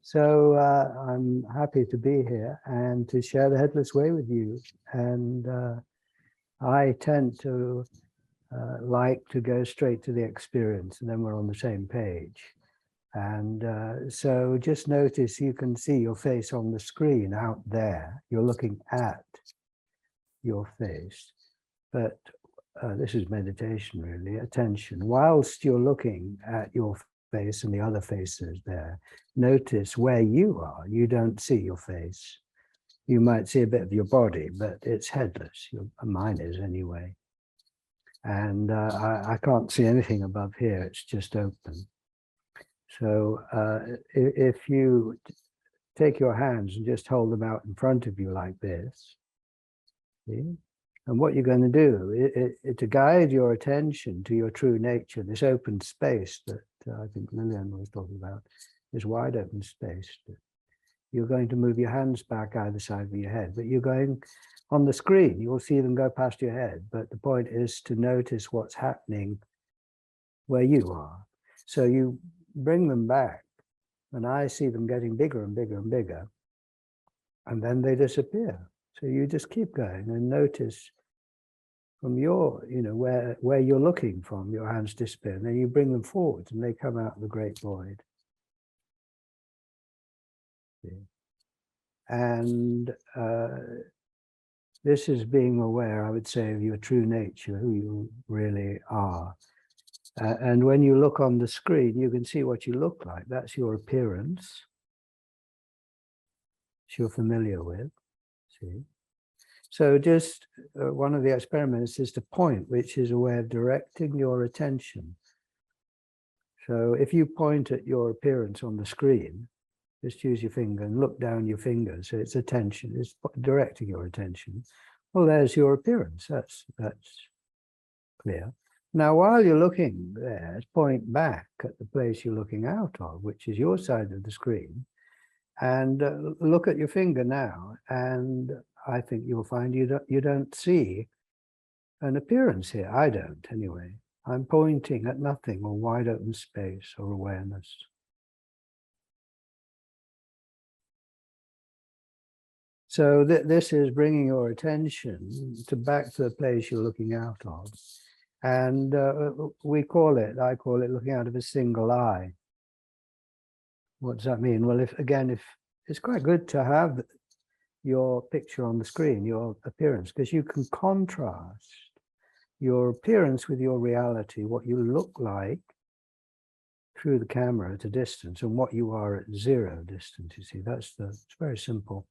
So I'm happy to be here and to share the Headless Way with you. And I tend to like to go straight to the experience, and then we're on the same page. And so just notice you can see your face on the screen out there. You're looking at your face, but this is meditation really, attention. Whilst you're looking at your face and the other faces there, notice where you are. You don't see your face. You might see a bit of your body, but it's headless. Mine is anyway. And I can't see anything above here. It's just open. So if you take your hands and just hold them out in front of you like this, see? And what you're going to do to guide your attention to your true nature, this open space that I think Lillian was talking about, this wide open space. You're going to move your hands back either side of your head, but you're going on the screen, you'll see them go past your head. But the point is to notice what's happening where you are. So you bring them back, and I see them getting bigger and bigger and bigger, and then they disappear. So you just keep going and notice from your, where you're looking from, your hands disappear, and then you bring them forward and they come out of the great void. And this is being aware, I would say, of your true nature, who you really are. And when you look on the screen, you can see what you look like. That's your appearance, which you're familiar with. See? So just one of the experiments is to point, which is a way of directing your attention. So if you point at your appearance on the screen, just use your finger and look down your finger. So it's attention, it's directing your attention. Well, there's your appearance. That's clear. Now, while you're looking there, point back at the place you're looking out of, which is your side of the screen, and look at your finger now. And I think you'll find you don't see an appearance here. I don't, anyway. I'm pointing at nothing or wide open space or awareness. So this is bringing your attention back to the place you're looking out of. And I call it looking out of a single eye. What does that mean? Well, if it's quite good to have your picture on the screen, your appearance, because you can contrast your appearance with your reality, what you look like through the camera at a distance and what you are at zero distance. You see, it's very simple.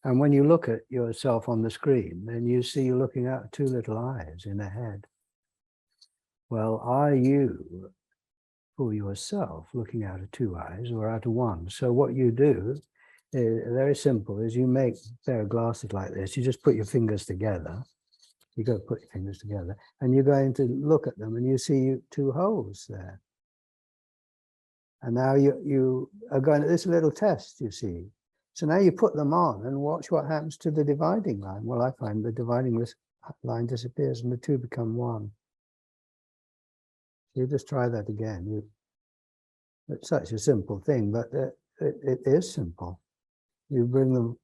And when you look at yourself on the screen, then you see you're looking out two little eyes in a head. Well, are you, for yourself, looking out of two eyes or out of one? So what you do is very simple, is you make a pair of glasses like this. You just put your fingers together. You go put your fingers together, and you're going to look at them, and you see two holes there. And now you are going to this little test, you see. So now you put them on and watch what happens to the dividing line. Well, I find the dividing line disappears and the two become one. You just try that again. It's such a simple thing, but it is simple. You bring them,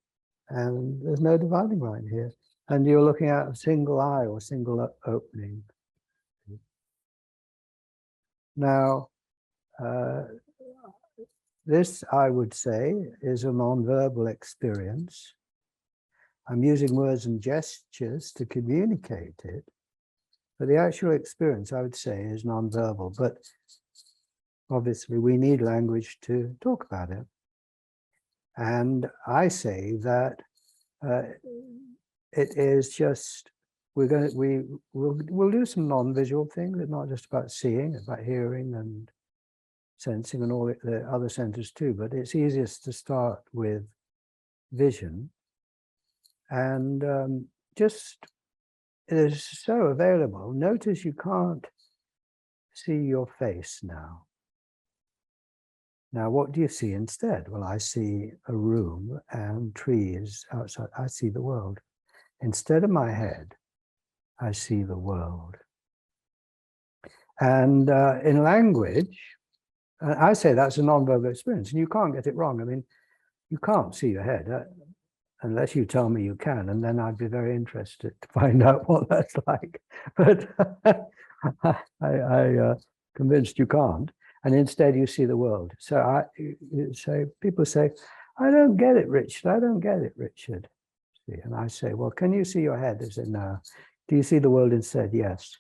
and there's no dividing line here. And you're looking at a single eye or single opening. Now, this, I would say, is a non-verbal experience. I'm using words and gestures to communicate it. But the actual experience, I would say, is non-verbal. But obviously, we need language to talk about it. And I say that it is just, we'll do some non-visual things. It's not just about seeing, it's about hearing and sensing and all the other centers too. But it's easiest to start with vision. And it is so available. Notice you can't see your face now. Now, what do you see instead? Well, I see a room and trees outside. I see the world. Instead of my head, I see the world. And in language, I say that's a non-verbal experience, and you can't get it wrong. I mean, you can't see your head unless you tell me you can, and then I'd be very interested to find out what that's like. But I convinced you can't, and instead you see the world. So people say, I don't get it, Richard. I don't get it, Richard. And I say, well, can you see your head? They say, no. Do you see the world instead? Yes.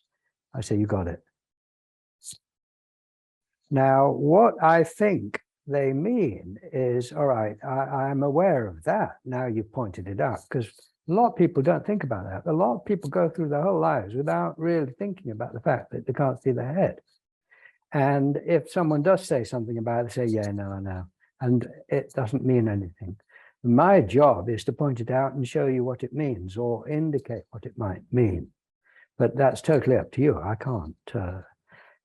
I say, you got it. Now, what I think they mean is, all right, I'm aware of that. Now you've pointed it out, because a lot of people don't think about that. A lot of people go through their whole lives without really thinking about the fact that they can't see their head. And if someone does say something about it, they say, yeah, no, I know. And it doesn't mean anything. My job is to point it out and show you what it means or indicate what it might mean. But that's totally up to you. I can't,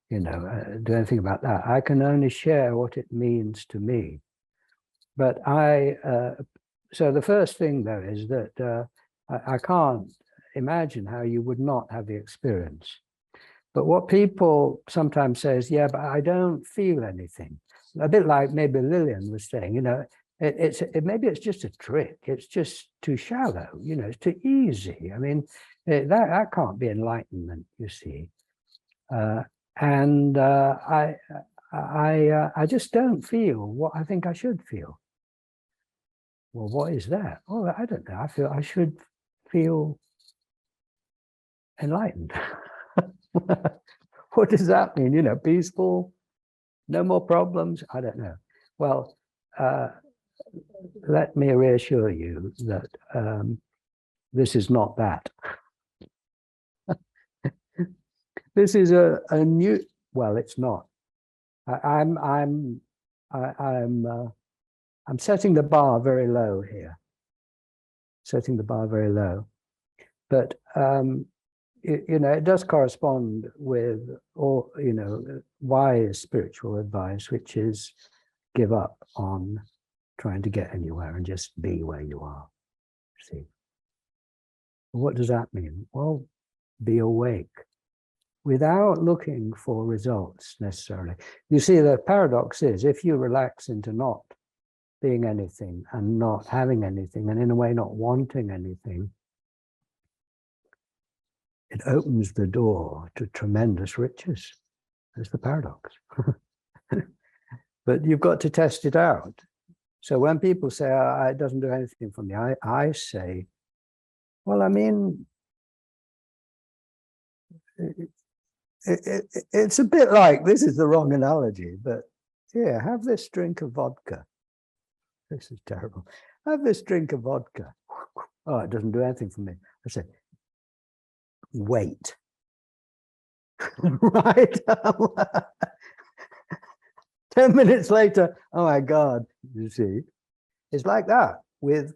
do anything about that. I can only share what it means to me. But so the first thing, though, is that I can't imagine how you would not have the experience. But what people sometimes say is, yeah, but I don't feel anything. A bit like maybe Lillian was saying, maybe it's just a trick. It's just too shallow, it's too easy. I mean, that can't be enlightenment, you see. And I just don't feel what I think I should feel. Well, what is that? Oh, I don't know. I feel I should feel enlightened. What does that mean? Peaceful, no more problems? I don't know. Well, let me reassure you that this is not that. This is a new. Well, it's not. I'm setting the bar very low here. Setting the bar very low, but it does correspond with all wise spiritual advice, which is give up on trying to get anywhere and just be where you are. See, what does that mean? Well, be awake without looking for results necessarily. You see, the paradox is, if you relax into not being anything and not having anything, and in a way not wanting anything, it opens the door to tremendous riches. That's the paradox. But you've got to test it out. So when people say, oh, it doesn't do anything for me, I say, well, I mean, it's a bit like, this is the wrong analogy, but yeah, have this drink of vodka. This is terrible. Have this drink of vodka. Oh, it doesn't do anything for me. I say, wait. Right? 10 minutes later, oh my God, you see. It's like that with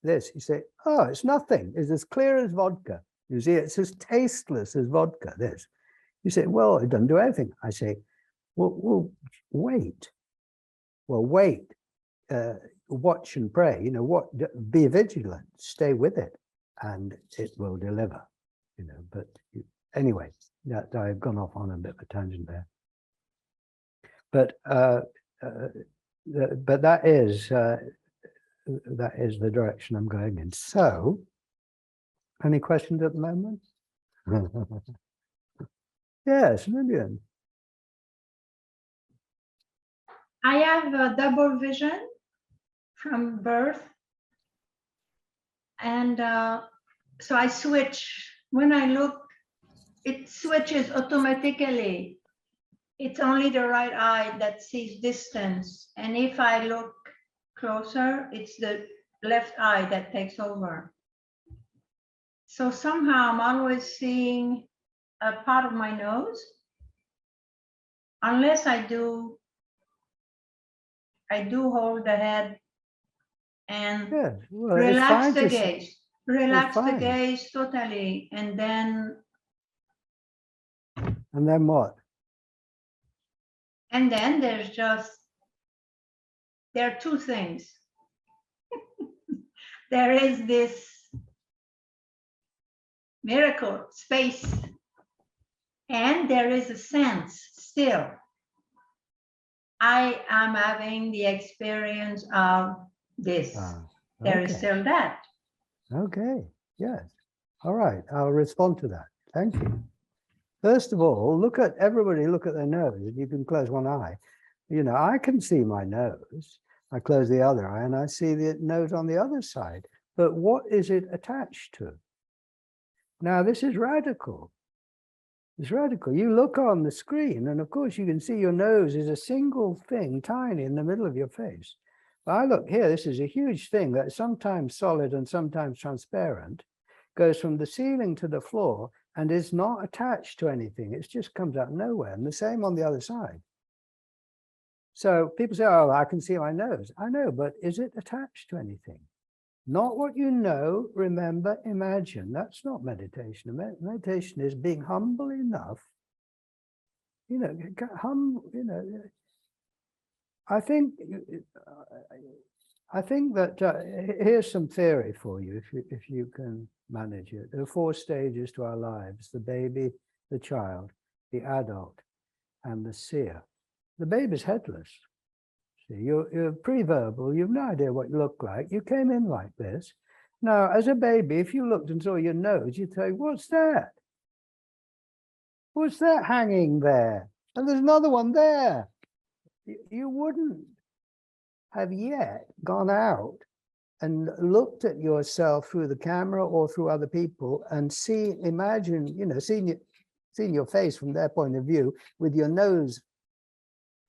this. You say, oh, it's nothing. It's as clear as vodka. You see, it's as tasteless as vodka, this. You say, well, it doesn't do anything. I say, well wait. Well, wait. Watch and pray. Be vigilant. Stay with it, and it will deliver. But anyway, I've gone off on a bit of a tangent there. But that is the direction I'm going in. So, any questions at the moment? Yes, Lillian. I have a double vision from birth, and so I switch. When I look, it switches automatically. It's only the right eye that sees distance, and if I look closer, it's the left eye that takes over. So somehow I'm always seeing a part of my nose, unless I do hold the head and relax the gaze. Relax the gaze totally, and then what? And then there are two things. There is this miracle space, and there is a sense still. I am having the experience of this. There is Okay. still that. Okay, yes. All right, I'll respond to that. Thank you. First of all, everybody look at their nose. You can close one eye. You know, I can see my nose. I close the other eye and I see the nose on the other side. But what is it attached to? Now, this is radical. It's radical. You look on the screen and of course you can see your nose is a single thing, tiny in the middle of your face. But I look here, this is a huge thing that's sometimes solid and sometimes transparent, goes from the ceiling to the floor and is not attached to anything. It just comes out of nowhere. And the same on the other side. So people say, oh, I can see my nose. I know, but is it attached to anything? Not what you know, remember, imagine. That's not meditation. Meditation is being humble enough, you know, I think that here's some theory for you, if you can manage it. There are 4 stages to our lives: the baby, the child, the adult, and the seer. The baby's headless. See, you're pre-verbal, you've no idea what you look like. You came in like this. Now, as a baby, if you looked and saw your nose, you'd say, what's that? What's that hanging there? And there's another one there. You wouldn't have yet gone out and looked at yourself through the camera or through other people and imagine, you know, seeing your face from their point of view with your nose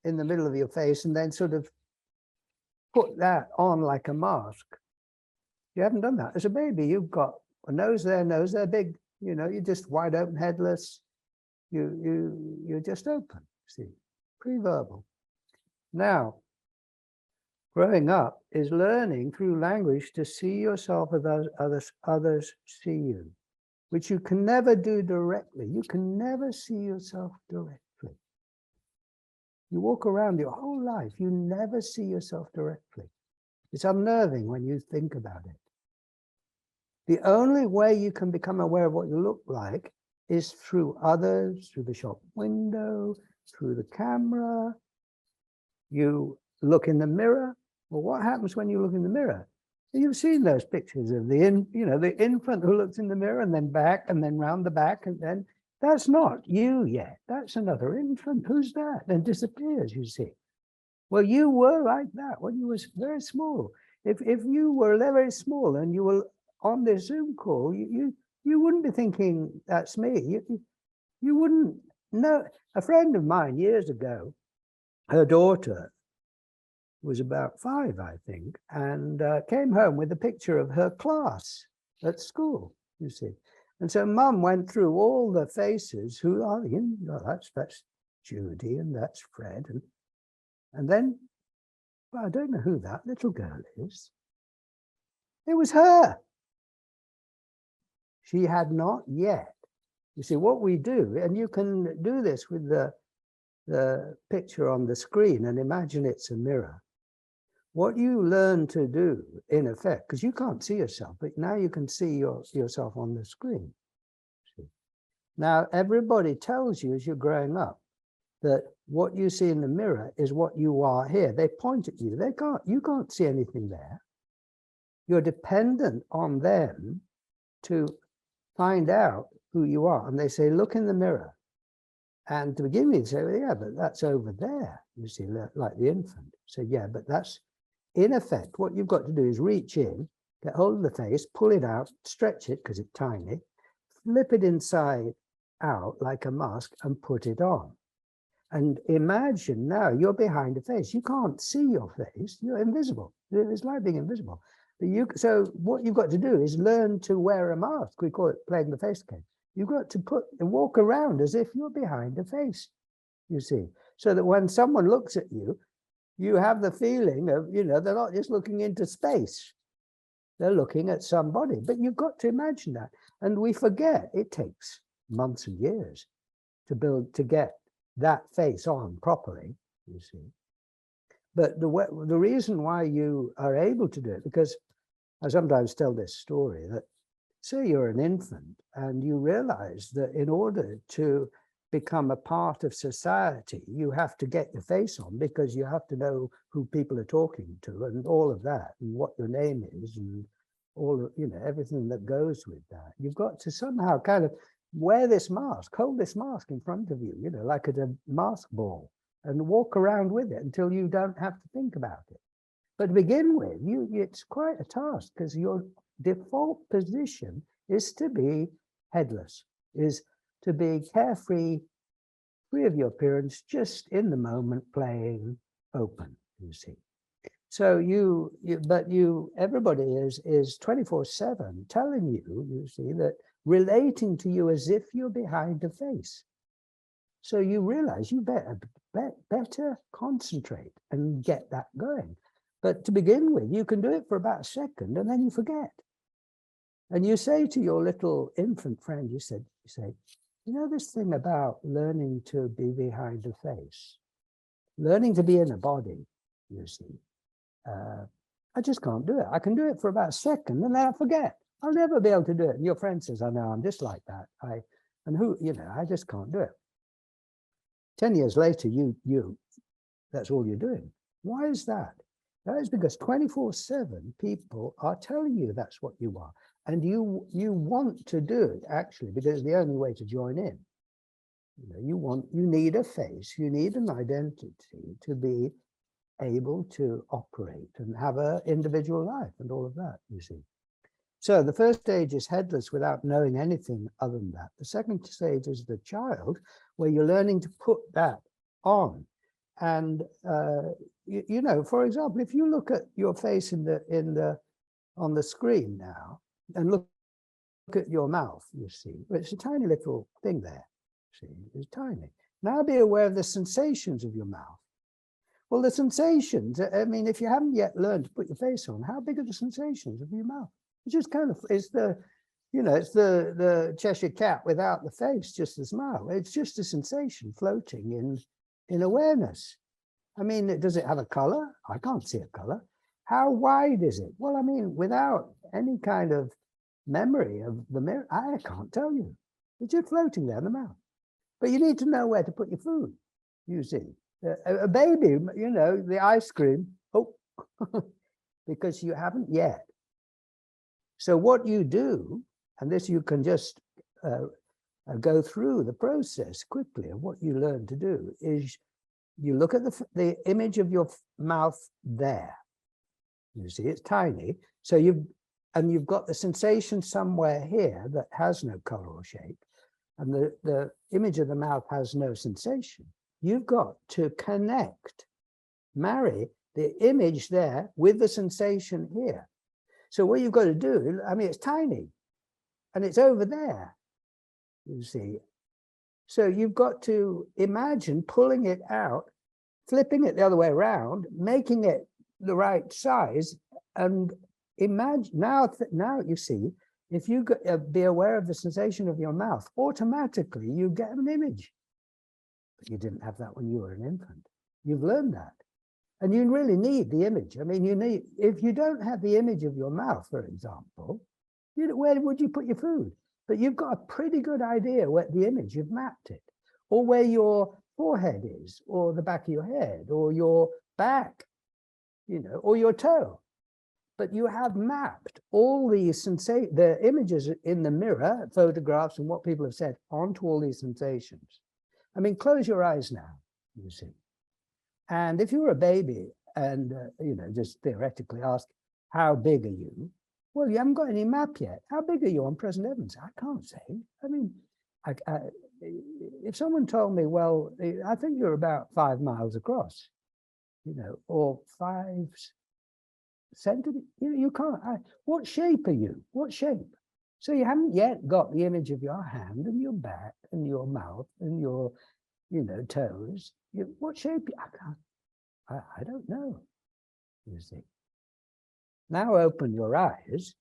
in the middle of your face and then sort of put that on like a mask. You haven't done that. As a baby, you've got a nose there, big, you know, you're just wide open, headless. You're just open, see, pre-verbal. Now, growing up is learning through language to see yourself as others see you, which you can never do directly. You can never see yourself directly. You walk around your whole life, you never see yourself directly. It's unnerving when you think about it. The only way you can become aware of what you look like is through others, through the shop window, through the camera. You look in the mirror. Well, what happens when you look in the mirror? You've seen those pictures of the infant who looks in the mirror and then back and then round the back, and then that's not you yet. That's another infant. Who's that? And disappears, you see. Well, you were like that when you were very small. If you were very small and you were on this Zoom call, you wouldn't be thinking, that's me. You wouldn't know. A friend of mine years ago, her daughter was about 5, I think, and came home with a picture of her class at school, you see. And so Mum went through all the faces. Who are you? Oh, that's Judy and that's Fred. And then, well, I don't know who that little girl is. It was her. She had not yet. You see, what we do, and you can do this with the picture on the screen and imagine it's a mirror. What you learn to do, in effect, because you can't see yourself, but now you can see yourself on the screen. Now, everybody tells you as you're growing up that what you see in the mirror is what you are here. They point at you. You can't see anything there. You're dependent on them to find out who you are. And they say, look in the mirror. And to begin with, you say, well, yeah, but that's over there. You see, like the infant. So, yeah, but that's, in effect, what you've got to do is reach in, get hold of the face, pull it out, stretch it because it's tiny, flip it inside out like a mask and put it on. And imagine now you're behind a face. You can't see your face. You're invisible. It's like being invisible. But so what you've got to do is learn to wear a mask. We call it playing the face game. You've got to walk around as if you're behind a face, you see, so that when someone looks at you, you have the feeling of, they're not just looking into space. They're looking at somebody, but you've got to imagine that. And we forget it takes months and years to get that face on properly, you see. But the reason why you are able to do it, because I sometimes tell this story that, say you're an infant and you realize that in order to become a part of society, you have to get your face on, because you have to know who people are talking to and all of that, and what your name is, and all of, you know, everything that goes with that. You've got to somehow kind of wear this mask, hold this mask in front of you, you know, like at a mask ball, and walk around with it until you don't have to think about it. But to begin with, it's quite a task, because your default position is to be headless, is to be carefree, free of your appearance, just in the moment, playing open, you see. So everybody is 24/7 telling you, you see, that relating to you as if you're behind a face. So you realize you better concentrate and get that going. But to begin with, you can do it for about a second and then you forget. And you say to your little infant friend, you say, you know, this thing about learning to be behind a face, learning to be in a body, you see, I just can't do it. I can do it for about a second and then I forget. I'll never be able to do it. And your friend says, I know, I'm just like that. I just can't do it. 10 years later, that's all you're doing. Why is that? That is because 24/7 people are telling you that's what you are. And you want to do it, actually, because it's the only way to join in. You know, you need a face, you need an identity to be able to operate and have an individual life and all of that, you see. So the first stage is headless without knowing anything other than that. The second stage is the child, where you're learning to put that on. And you know, for example, if you look at your face on the screen now, and look at your mouth, you see, it's a tiny little thing there. See, it's tiny. Now be aware of the sensations of your mouth. Well, the sensations, I mean, if you haven't yet learned to put your face on, how big are the sensations of your mouth? It's just kind of, it's the Cheshire Cat without the face, just the smile. It's just a sensation floating in awareness. I mean, does it have a color? I can't see a color. How wide is it? Well, I mean, without any kind of memory of the mirror, I can't tell you. It's just floating there in the mouth. But you need to know where to put your food, you see. A baby, you know, the ice cream, because you haven't yet. So what you do, and this you can just go through the process quickly of what you learn to do, is you look at the image of your mouth there. You see, it's tiny. So you've got the sensation somewhere here that has no color or shape, and the image of the mouth has no sensation. You've got to marry the image there with the sensation here. So what you've got to do, I mean, it's tiny and it's over there, you see. So you've got to imagine pulling it out, flipping it the other way around, making it the right size, and imagine, now you see, if you be aware of the sensation of your mouth, automatically you get an image. But you didn't have that when you were an infant. You've learned that. And you really need the image. I mean, if you don't have the image of your mouth, for example, where would you put your food? But you've got a pretty good idea where the image, you've mapped it, or where your forehead is, or the back of your head, or your back, you know, or your toe. But you have mapped all these the images in the mirror, photographs, and what people have said onto all these sensations. I mean, close your eyes now, you see. And if you were a baby and, you know, just theoretically ask, how big are you? Well, you haven't got any map yet. How big are you on present evidence? I can't say. I mean, if someone told me, well, I think you're about 5 miles across, you know, or 5 centimeters, you can't. What shape are you? What shape? So you haven't yet got the image of your hand and your back and your mouth and your, you know, toes. What shape? I don't know, you see. Now open your eyes,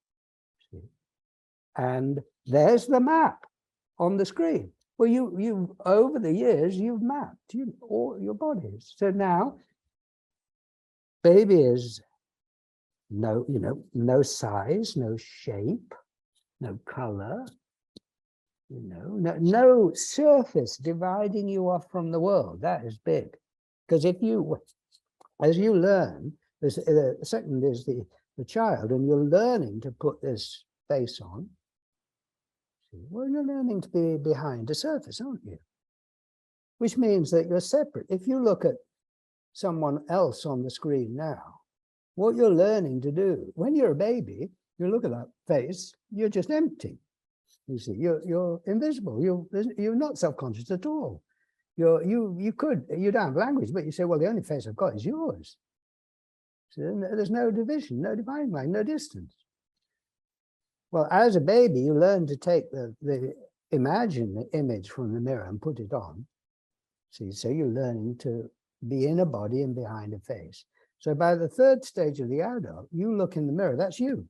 see, and there's the map on the screen. Well, you over the years, you've mapped all your bodies. So now, baby is no size, no shape, no color. You know, no surface dividing you off from the world. That is big. Because if you, as you learn, the second is the child, and you're learning to put this face on. Well, you're learning to be behind a surface, aren't you? Which means that you're separate. If you look at someone else on the screen now, what you're learning to do, when you're a baby, you look at that face, you're just empty. You see, you're invisible. You're not self-conscious at all. You don't have language, but you say, well, the only face I've got is yours. So there's no division, no dividing line, no distance. Well, as a baby, you learn to take imagine the image from the mirror and put it on. See, so you're learning to be in a body and behind a face. So by the third stage of the adult, you look in the mirror, that's you.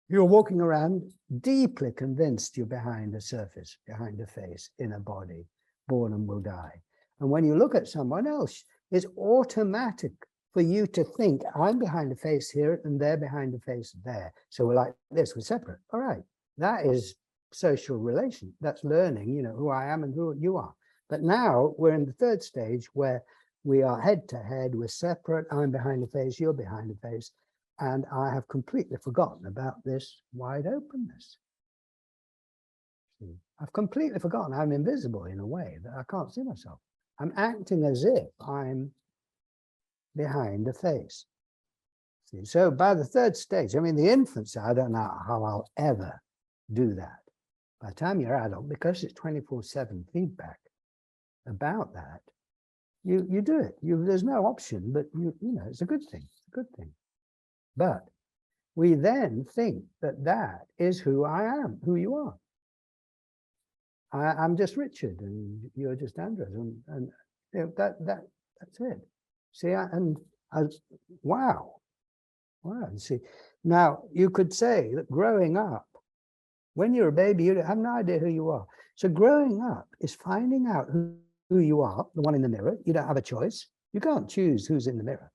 You're walking around deeply convinced you're behind a surface, behind a face, in a body, born and will die. And when you look at someone else, it's automatic for you to think, I'm behind a face here and they're behind a face there. So we're like this, we're separate. All right, that is social relation. That's learning, you know, who I am and who you are. But now we're in the third stage where we are head to head, we're separate. I'm behind a face, you're behind a face. And I have completely forgotten about this wide openness. I've completely forgotten I'm invisible in a way that I can't see myself. I'm acting as if I'm behind a face. See, so by the third stage, I mean, the infancy, I don't know how I'll ever do that. By the time you're adult, because it's 24/7 feedback about that, you do it. There's no option, but you know, it's a good thing. It's a good thing. But we then think that that is who I am, who you are. I'm just Richard, and you're just Andres, and you know, that's it. See, wow. See, now you could say that growing up, when you're a baby, you have no idea who you are. So growing up is finding out who you are, the one in the mirror. You don't have a choice. You can't choose who's in the mirror.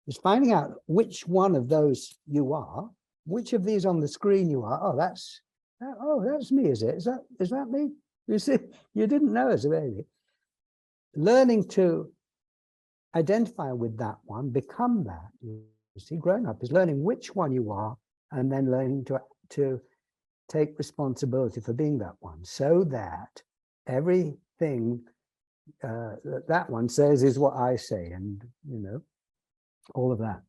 It's finding out which one of those you are, which of these on the screen you are. Oh, that's me, is it? Is that me? You see, you didn't know as a baby. Learning to identify with that one, become that. You see, growing up is learning which one you are, and then learning to take responsibility for being that one, so that everything that one says is what I say, and you know, all of that.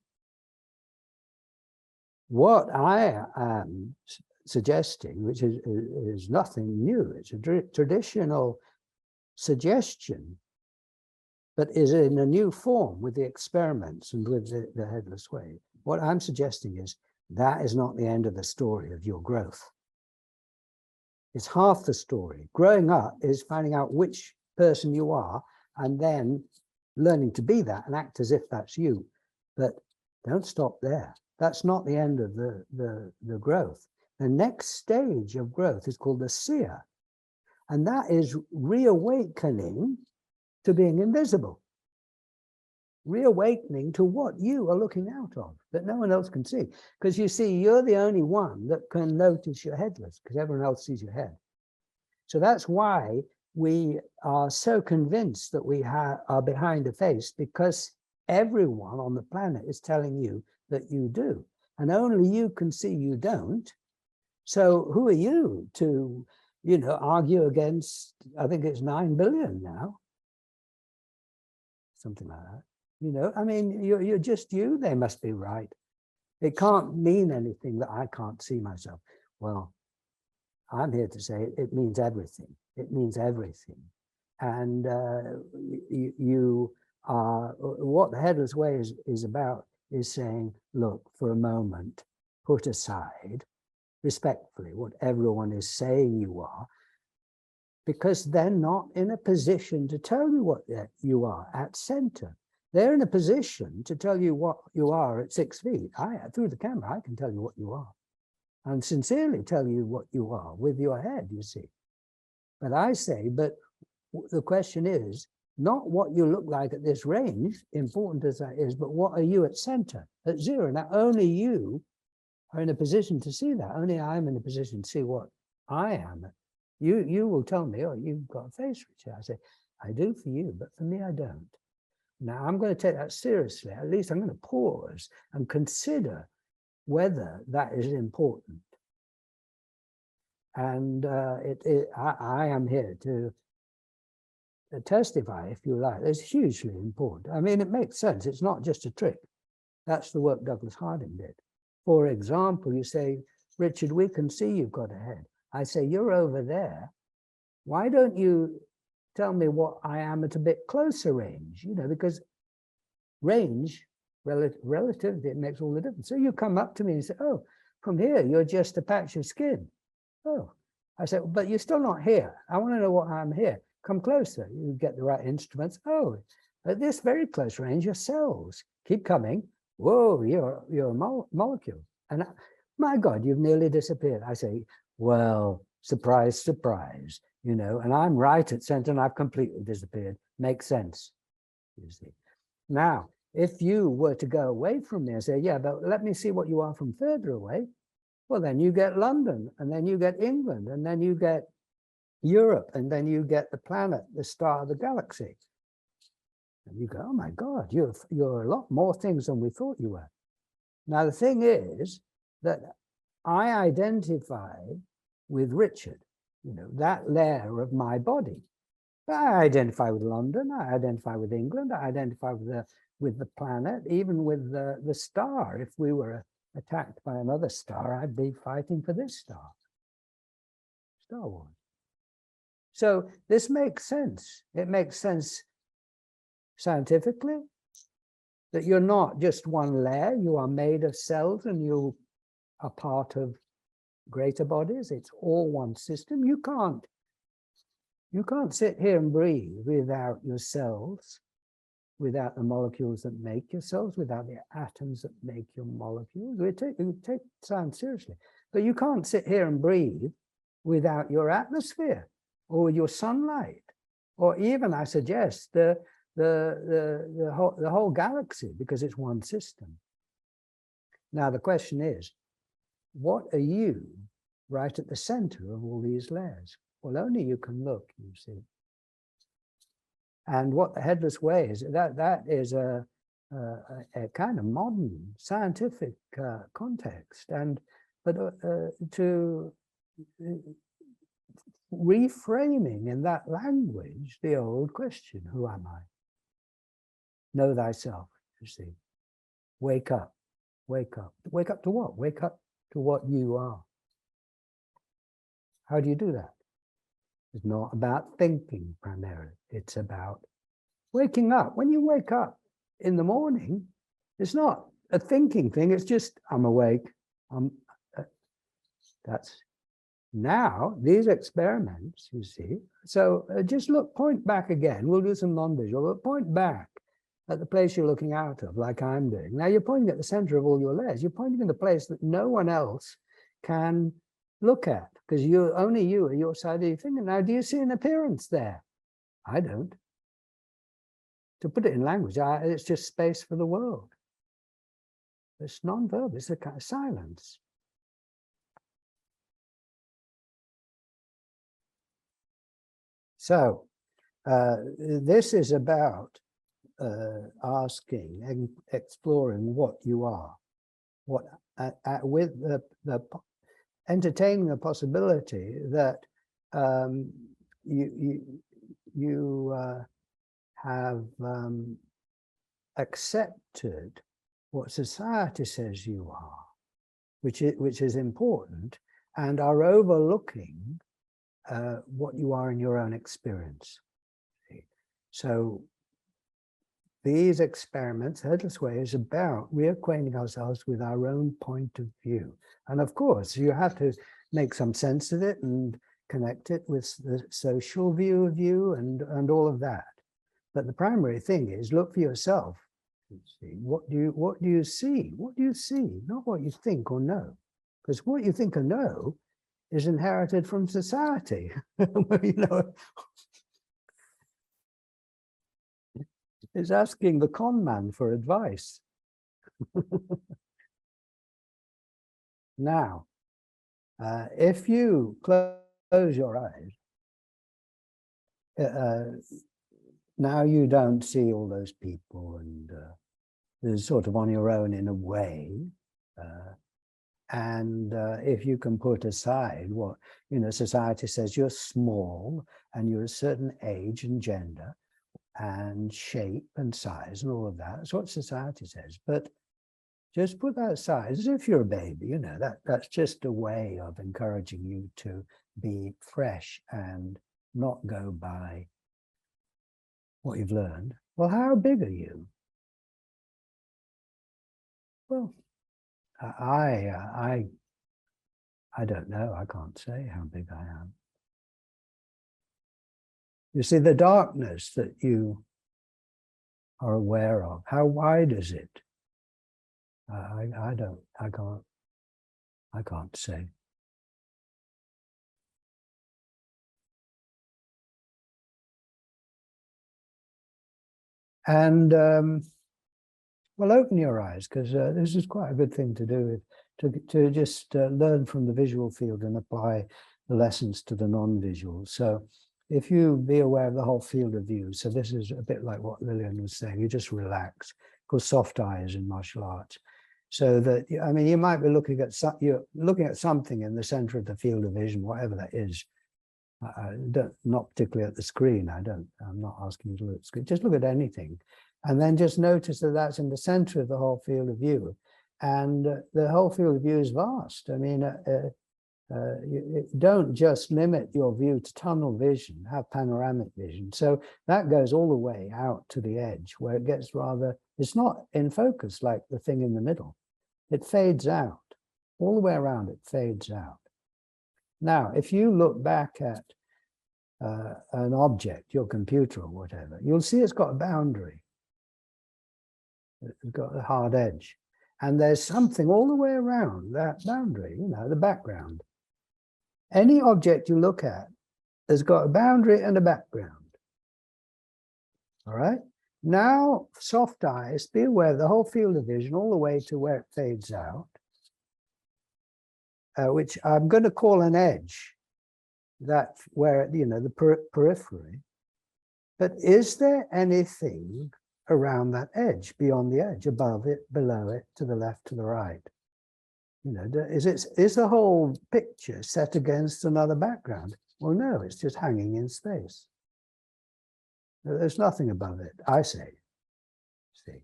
What I am suggesting, which is nothing new, it's a traditional suggestion, but is in a new form with the experiments and with the headless way. What I'm suggesting is that is not the end of the story of your growth. It's half the story. Growing up is finding out which person you are and then learning to be that and act as if that's you. But don't stop there. That's not the end of the growth. The next stage of growth is called the Seer. And that is reawakening to being invisible. Reawakening to what you are looking out of, that no one else can see. Because you see, you're the only one that can notice you're headless, because everyone else sees your head. So that's why we are so convinced that we are behind a face, because everyone on the planet is telling you that you do. And only you can see you don't. So who are you to, you know, argue against, I think it's 9 billion now. Something like that. You know, I mean, you're just you. They must be right. It can't mean anything that I can't see myself. Well, I'm here to say it means everything. It means everything. And you are, what the Headless Way is about is saying, look, for a moment, put aside respectfully what everyone is saying you are, because they're not in a position to tell you what you are at center. They're in a position to tell you what you are at 6 feet. Through the camera, I can tell you what you are, and sincerely tell you what you are with your head, you see. But I say, but the question is not what you look like at this range, important as that is, but what are you at center, at zero? Now, only you are in a position to see that. Only I'm in a position to see what I am You will tell me, oh, you've got a face, Richard. I say, I do for you, but for me, I don't. Now, I'm going to take that seriously. At least I'm going to pause and consider whether that is important. And I am here to testify, if you like. It's hugely important. I mean, it makes sense. It's not just a trick. That's the work Douglas Harding did. For example, you say, Richard, we can see you've got a head. I say, you're over there. Why don't you tell me what I am at a bit closer range? You know, because range, relativity, it makes all the difference. So you come up to me and say, oh, from here, you're just a patch of skin. Oh, I said, but you're still not here. I want to know what I'm here. Come closer. You get the right instruments. Oh, at this very close range, your cells. Keep coming. Whoa, you're a molecule. And my God, you've nearly disappeared. I say, well, surprise, surprise, you know, and I'm right at center and I've completely disappeared. Makes sense, you see. Now, if you were to go away from me and say, yeah, but let me see what you are from further away, well, then you get London, and then you get England, and then you get Europe, and then you get the planet, the star, the galaxy. And you go, oh my God, you're a lot more things than we thought you were. Now, the thing is that I identify with Richard, you know, that layer of my body. But I identify with London, I identify with England, I identify with the planet, even with the star. If we were attacked by another star, I'd be fighting for this star. Star Wars. So this makes sense. It makes sense scientifically that you're not just one layer, you are made of cells and you are part of greater bodies. It's all one system. You can't sit here and breathe without your cells, without the molecules that make your cells, without the atoms that make your molecules. We take science seriously. But you can't sit here and breathe without your atmosphere or your sunlight, or even, I suggest, the whole galaxy, because it's one system. Now, the question is, what are you right at the center of all these layers? Well, only you can look, you see. And what the headless way is, that is a kind of modern scientific context, but to reframing in that language the old question, who am I? Know thyself, you see. Wake up, wake up. Wake up to what? Wake up to what you are. How do you do that? It's not about thinking primarily. It's about waking up. When you wake up in the morning, it's not a thinking thing. It's just, I'm awake. That's now these experiments, you see. So just point back again. We'll do some non-visual, but point back at the place you're looking out of, like I'm doing. Now you're pointing at the center of all your layers. You're pointing in the place that no one else can look at, because only you are your side of your finger. Now, do you see an appearance there? I don't. To put it in language, it's just space for the world. It's non-verbal, it's a kind of silence. So this is about asking and exploring what you are, with the entertaining the possibility that you have accepted what society says you are, which is important, and are overlooking what you are in your own experience. So these experiments, Headless Way, is about reacquainting ourselves with our own point of view. And of course, you have to make some sense of it and connect it with the social view of you and all of that. But the primary thing is look for yourself. See, what do you see? What do you see? Not what you think or know. Because what you think or know is inherited from society. You know, it's asking the con man for advice. Now, if you close close your eyes, now you don't see all those people, and you're sort of on your own in a way. And if you can put aside what, society says you're small and you're a certain age and gender and shape and size and all of that, that's what society says. But just put that aside as if you're a baby, that's just a way of encouraging you to be fresh and not go by what you've learned. Well, how big are you? Well, I don't know. I can't say how big I am. You see, the darkness that you are aware of, how wide is it? I can't say. And well, open your eyes, because this is quite a good thing to do, to just learn from the visual field and apply the lessons to the non-visual. So if you be aware of the whole field of view, so this is a bit like what Lillian was saying, you just relax, called soft eyes in martial arts. So that, I mean, you might be looking at you're looking at something in the center of the field of vision, whatever that is. Not particularly at the screen. I'm not asking you to look at the screen. Just look at anything, and then just notice that that's in the center of the whole field of view. And the whole field of view is vast. I mean, don't just limit your view to tunnel vision, have panoramic vision. So that goes all the way out to the edge, where it gets rather, it's not in focus like the thing in the middle. It fades out. All the way around, it fades out. Now, if you look back at an object, your computer or whatever, you'll see it's got a boundary. It's got a hard edge. And there's something all the way around that boundary, the background. Any object you look at has got a boundary and a background. All right? Now, soft eyes, be aware of the whole field of vision all the way to where it fades out, which I'm going to call an edge, that where, the periphery. But is there anything around that edge, beyond the edge, above it, below it, to the left, to the right? Is the whole picture set against another background? Well, no, it's just hanging in space. There's nothing above it, I say. See.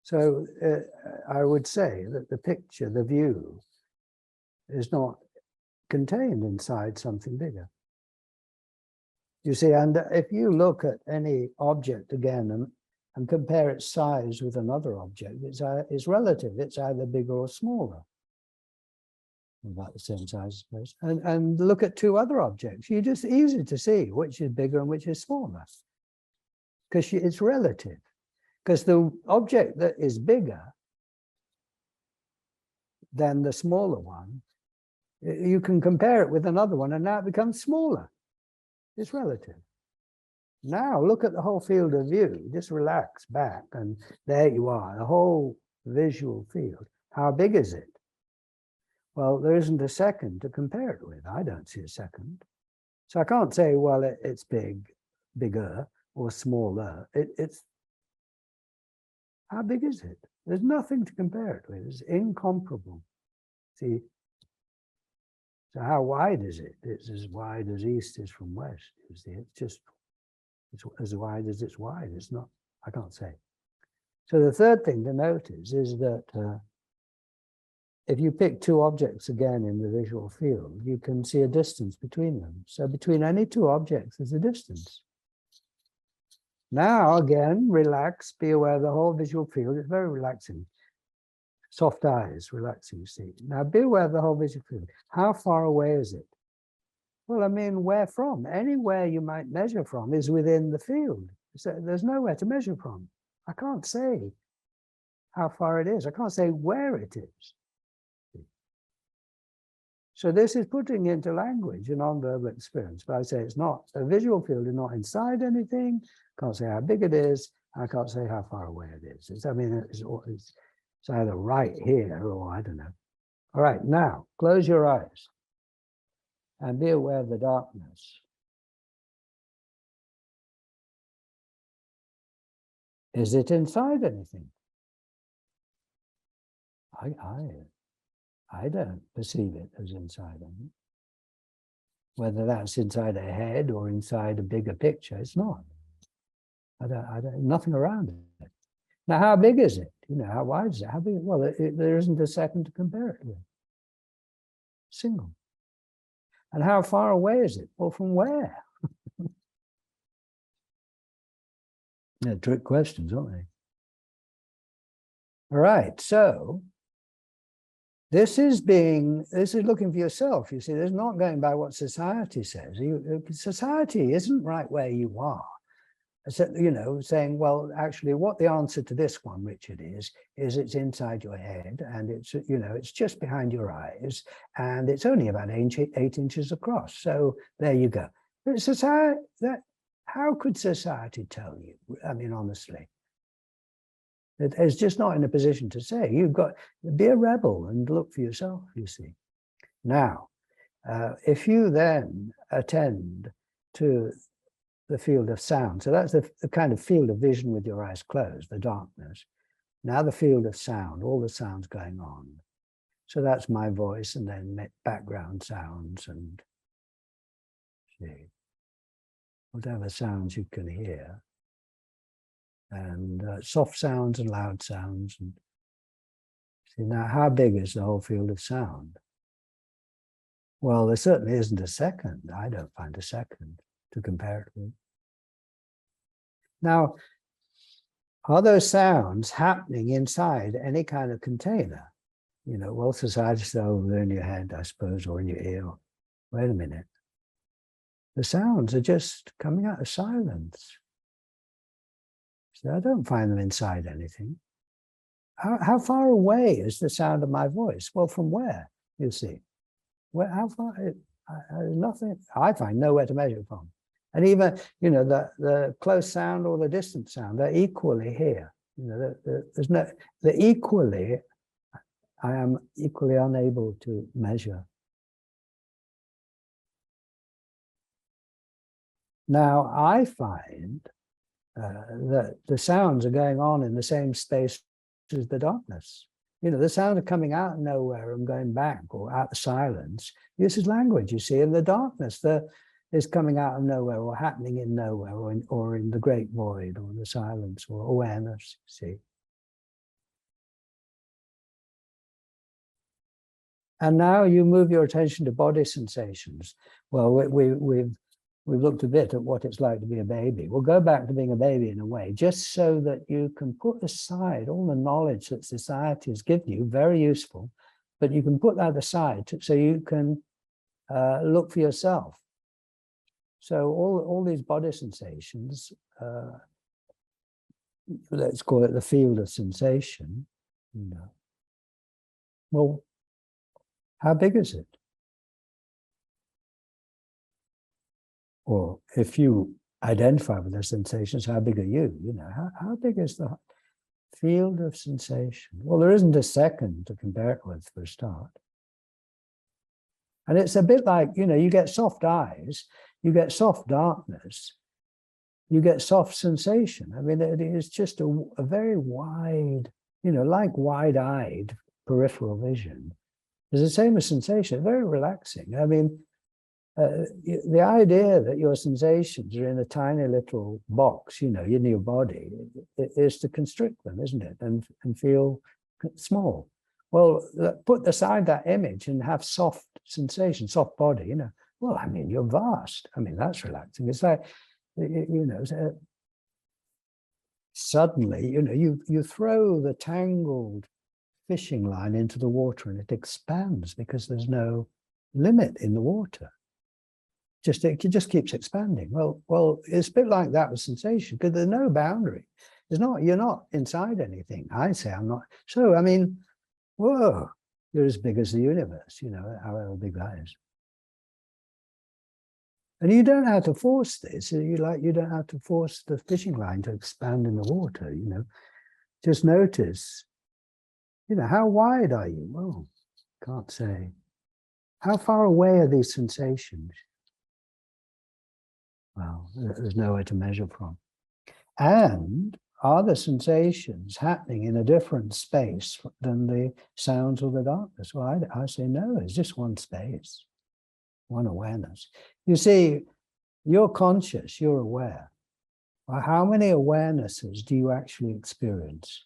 So I would say that the picture, the view, is not contained inside something bigger. You see, and if you look at any object again and compare its size with another object, it's relative. It's either bigger or smaller. About the same size, I suppose. And look at two other objects. You're just easy to see which is bigger and which is smaller, because it's relative. Because the object that is bigger than the smaller one, you can compare it with another one, and now it becomes smaller. It's relative. Now look at the whole field of view. Just relax back, and there you are, the whole visual field. How big is it? Well, there isn't a second to compare it with. I don't see a second. So I can't say, well, it's bigger or smaller. It's how big is it? There's nothing to compare it with. It's incomparable. See? So how wide is it? It's as wide as east is from west. You see, it's as wide as it's wide. It's not, I can't say. So the third thing to notice is that if you pick two objects again in the visual field, you can see a distance between them. So between any two objects, there's a distance. Now, again, relax, be aware of the whole visual field. It's very relaxing. Soft eyes, relaxing, you see. Now, be aware of the whole visual field. How far away is it? Well, I mean, where from? Anywhere you might measure from is within the field. So there's nowhere to measure from. I can't say how far it is. I can't say where it is. So this is putting into language a non-verbal experience. But I say it's not, a visual field is not inside anything. Can't say how big it is. I can't say how far away it is. It's either right here or I don't know. All right, now close your eyes and be aware of the darkness. Is it inside anything? I don't perceive it as inside anything. Whether that's inside a head or inside a bigger picture, it's not. I don't, nothing around it. Now, how big is it? You know, how wide is it? How big? Well, there isn't a second to compare it with. Single. And how far away is it? Well, from where? They're trick questions, aren't they? All right, so this is looking for yourself. You see, there's not going by what society says. Society isn't right where you are. So, you know, saying, well, actually, what the answer to this one, Richard, is it's inside your head, and it's, you know, it's just behind your eyes, and it's only about 8 inches across. So there you go. But society, how could society tell you? I mean, honestly, it's just not in a position to say. You've got to be a rebel and look for yourself, you see. Now, if you then attend to the field of sound, so that's the kind of field of vision with your eyes closed, the darkness. Now the field of sound, all the sounds going on. So that's my voice, and then background sounds and whatever sounds you can hear, and soft sounds and loud sounds. And see, now how big is the whole field of sound? Well, there certainly isn't a second. I don't find a second to compare it with. Now, are those sounds happening inside any kind of container? You know, well, society says, oh, they're in your head, I suppose, or in your ear. Wait a minute. The sounds are just coming out of silence. So I don't find them inside anything. How far away is the sound of my voice? Well, from where, you see? How far? Nothing. I find nowhere to measure from. And even, you know, the close sound or the distant sound, they're equally here. You know, there's no, I am equally unable to measure. Now, I find that the sounds are going on in the same space as the darkness. You know, the sounds are coming out of nowhere and going back, or out of silence. This is language, you see, in the darkness. Is coming out of nowhere, or happening in nowhere, or in the great void, or the silence, or awareness, see. And now you move your attention to body sensations. Well, we've looked a bit at what it's like to be a baby. We'll go back to being a baby in a way, just so that you can put aside all the knowledge that society has given you, very useful, but you can put that aside so you can look for yourself. So all these body sensations, let's call it the field of sensation, you know. Well, how big is it? Or if you identify with the sensations, how big are you? You know, how big is the field of sensation? Well, there isn't a second to compare it with for a start. And it's a bit like, you know, you get soft eyes, you get soft darkness, you get soft sensation. I mean, it is just a very wide, you know, like wide-eyed peripheral vision. It's the same as sensation, very relaxing. I mean, the idea that your sensations are in a tiny little box, you know, in your body, is to constrict them, isn't it? And feel small. Well, put aside that image and have soft sensation, soft body, you know. Well, I mean, you're vast. I mean, that's relaxing. It's like, you know, suddenly, you know, you throw the tangled fishing line into the water and it expands because there's no limit in the water. It just keeps expanding. Well, it's a bit like that with sensation, because there's no boundary. You're not inside anything. I say I'm not. So, I mean, whoa, you're as big as the universe, you know, however big that is. And you don't have to force this. You don't have to force the fishing line to expand in the water, you know. Just notice, you know, how wide are you? Well, Can't say. How far away are these sensations? Well, there's nowhere to measure from. And are the sensations happening in a different space than the sounds or the darkness? Well, I say no, it's just one space, one awareness. You see, you're conscious, you're aware. Well, how many awarenesses do you actually experience?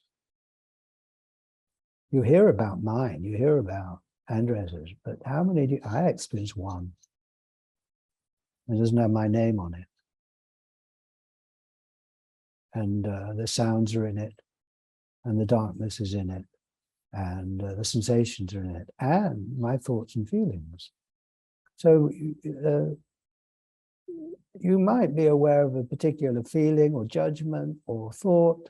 You hear about mine, you hear about Andres's, but how many do I experience? One. It doesn't have my name on it. And the sounds are in it, and the darkness is in it, and the sensations are in it, and my thoughts and feelings. So you might be aware of a particular feeling or judgment or thought,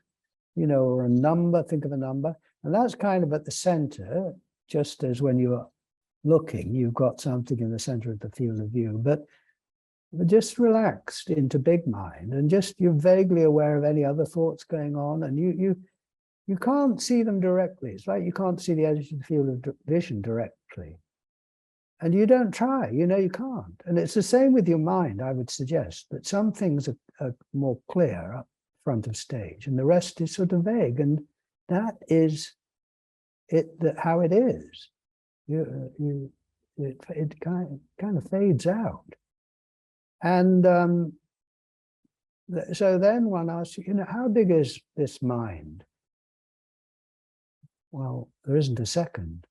you know, or a number, think of a number, and that's kind of at the center, just as when you're looking, you've got something in the center of the field of view, but just relaxed into big mind, and just you're vaguely aware of any other thoughts going on, and you can't see them directly. It's like you can't see the edge of the field of vision directly. And you don't try, you know you can't. And it's the same with your mind, I would suggest, that some things are more clear up front of stage, and the rest is sort of vague. And that is how it is. It kind of fades out. And so then one asks, you know, how big is this mind? Well, there isn't a second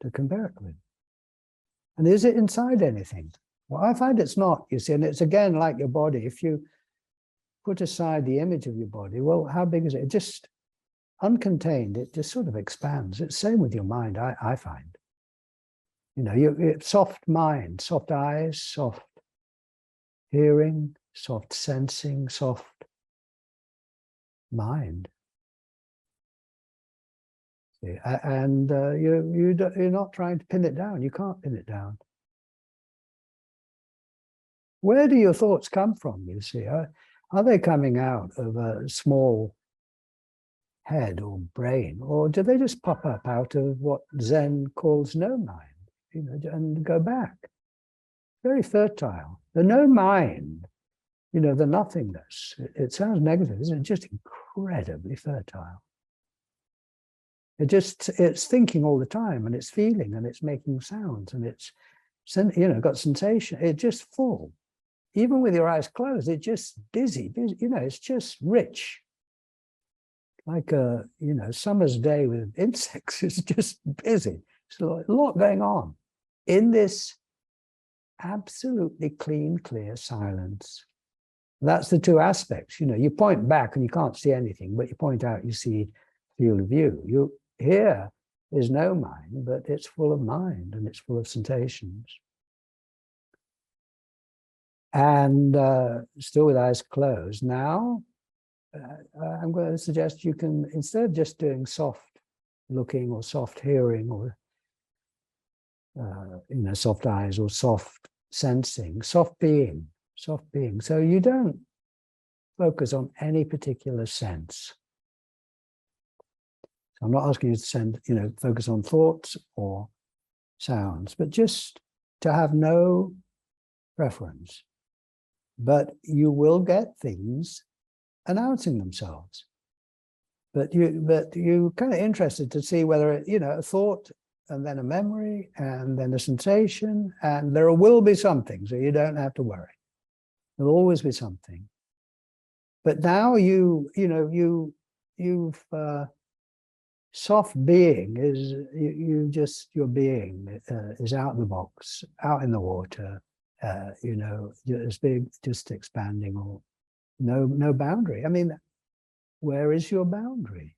to compare it with. And is it inside anything? Well, I find it's not, you see, and it's again like your body. If you put aside the image of your body, well, how big is it? It just, uncontained, it just sort of expands. It's the same with your mind, I find. You know, soft mind, soft eyes, soft hearing, soft sensing, soft mind. And you're not trying to pin it down. You can't pin it down. Where do your thoughts come from, you see? Are they coming out of a small head or brain, or do they just pop up out of what Zen calls no mind, you know, and go back? Very fertile. The no mind, you know, the nothingness, it sounds negative, isn't it? Just incredibly fertile. It's thinking all the time, and it's feeling, and it's making sounds, and it's, you know, got sensation. It's just full. Even with your eyes closed, it's just busy, you know, it's just rich. Like a, you know, summer's day with insects. It's just busy. There's a lot going on in this absolutely clean, clear silence. That's the two aspects. You know, you point back and you can't see anything, but you point out, you see field of view. Here is no mind, but it's full of mind, and it's full of sensations. And still with eyes closed. Now, I'm going to suggest you can, instead of just doing soft looking or soft hearing or you know, soft eyes or soft sensing, soft being. So you don't focus on any particular sense. So I'm not asking you to focus on thoughts or sounds, but just to have no preference. But you will get things announcing themselves. But you're kind of interested to see whether, you know, a thought and then a memory and then a sensation, and there will be something, so you don't have to worry. There'll always be something. But now you've soft being is your being is out of the box, out in the water, you know, as big, just expanding, or no boundary. I mean, where is your boundary?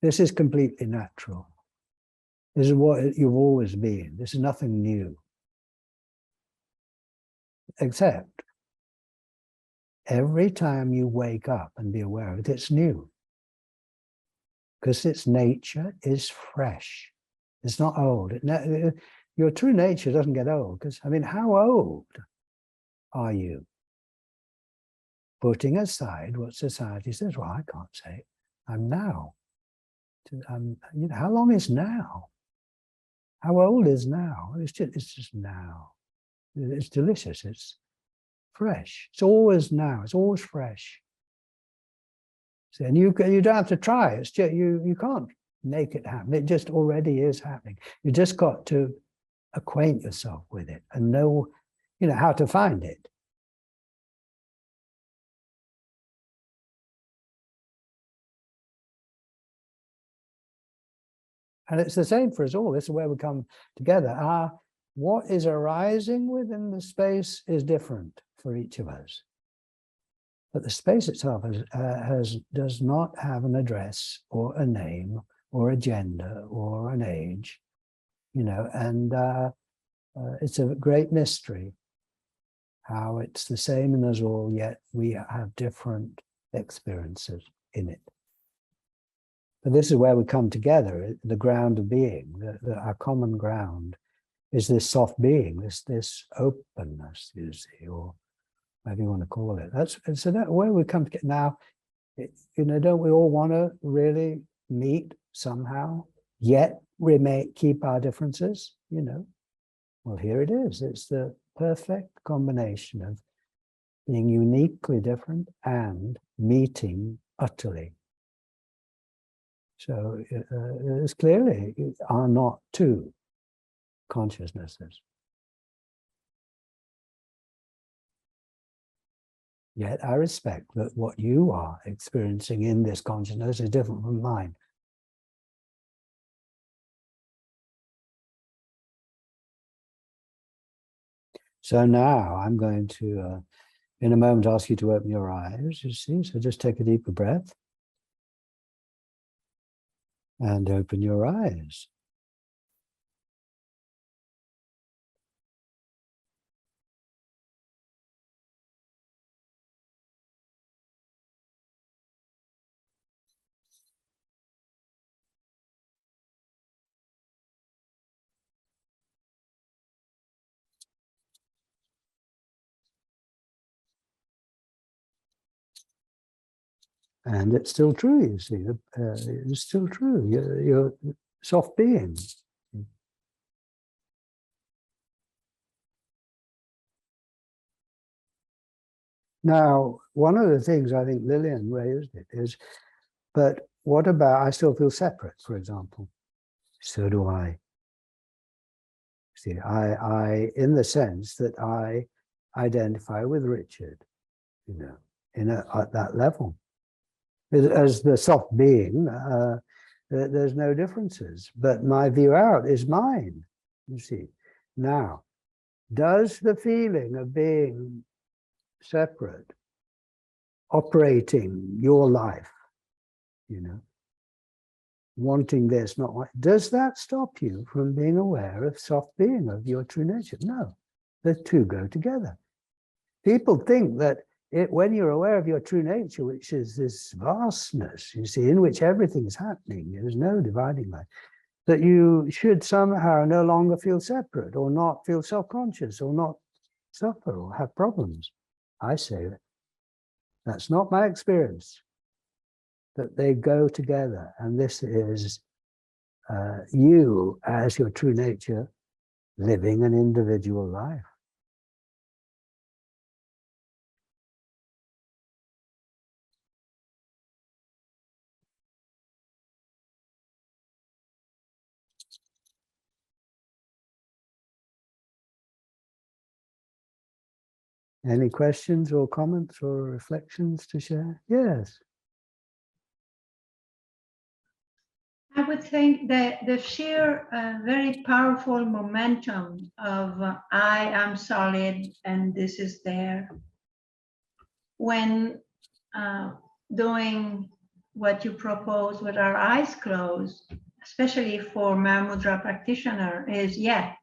This is completely natural. This is what you've always been. This is nothing new. Except every time you wake up and be aware of it, it's new. Because its nature is fresh. It's not old. Your true nature doesn't get old. Because, I mean, how old are you? putting aside what society says. Well, I can't say I'm now. You know, how long is now? How old is now? It's just now. It's delicious. It's fresh. It's always now. It's always fresh. So, and you don't have to try. It's just, you can't make it happen. It just already is happening. You just got to acquaint yourself with it and know, you know, how to find it. And it's the same for us all. This is where we come together. What is arising within the space is different for each of us. But the space itself does not have an address or a name or a gender or an age, you know, and it's a great mystery how it's the same in us all, yet we have different experiences in it. But this is where we come together, the ground of being, our common ground is this soft being, this openness, you see, or whatever you want to call it. So that where we come together now, you know, don't we all want to really meet somehow, yet keep our differences, you know? Well, here it is. It's the perfect combination of being uniquely different and meeting utterly. So it's clearly are not two consciousnesses. Yet I respect that what you are experiencing in this consciousness is different from mine. So now I'm going to, in a moment, ask you to open your eyes, you see. So just take a deeper breath. And open your eyes. And it's still true, you see. It's still true. You're soft being. Now, one of the things I think Lillian raised it is, but what about, I still feel separate, for example. So do I. See, I in the sense that I identify with Richard, you know, at that level. As the soft being, there's no differences, but my view out is mine, you see. Now, does the feeling of being separate, operating your life, you know, wanting this, not what, does that stop you from being aware of soft being, of your true nature? No, the two go together. People think that when you're aware of your true nature, which is this vastness, you see, in which everything is happening, there's no dividing line, that you should somehow no longer feel separate or not feel self-conscious or not suffer or have problems. I say that's not my experience, that they go together. And this is you as your true nature living an individual life. Any questions or comments or reflections to share? Yes. I would think that the sheer very powerful momentum of I am solid and this is there, when doing what you propose with our eyes closed, especially for Mahamudra practitioner, is yes,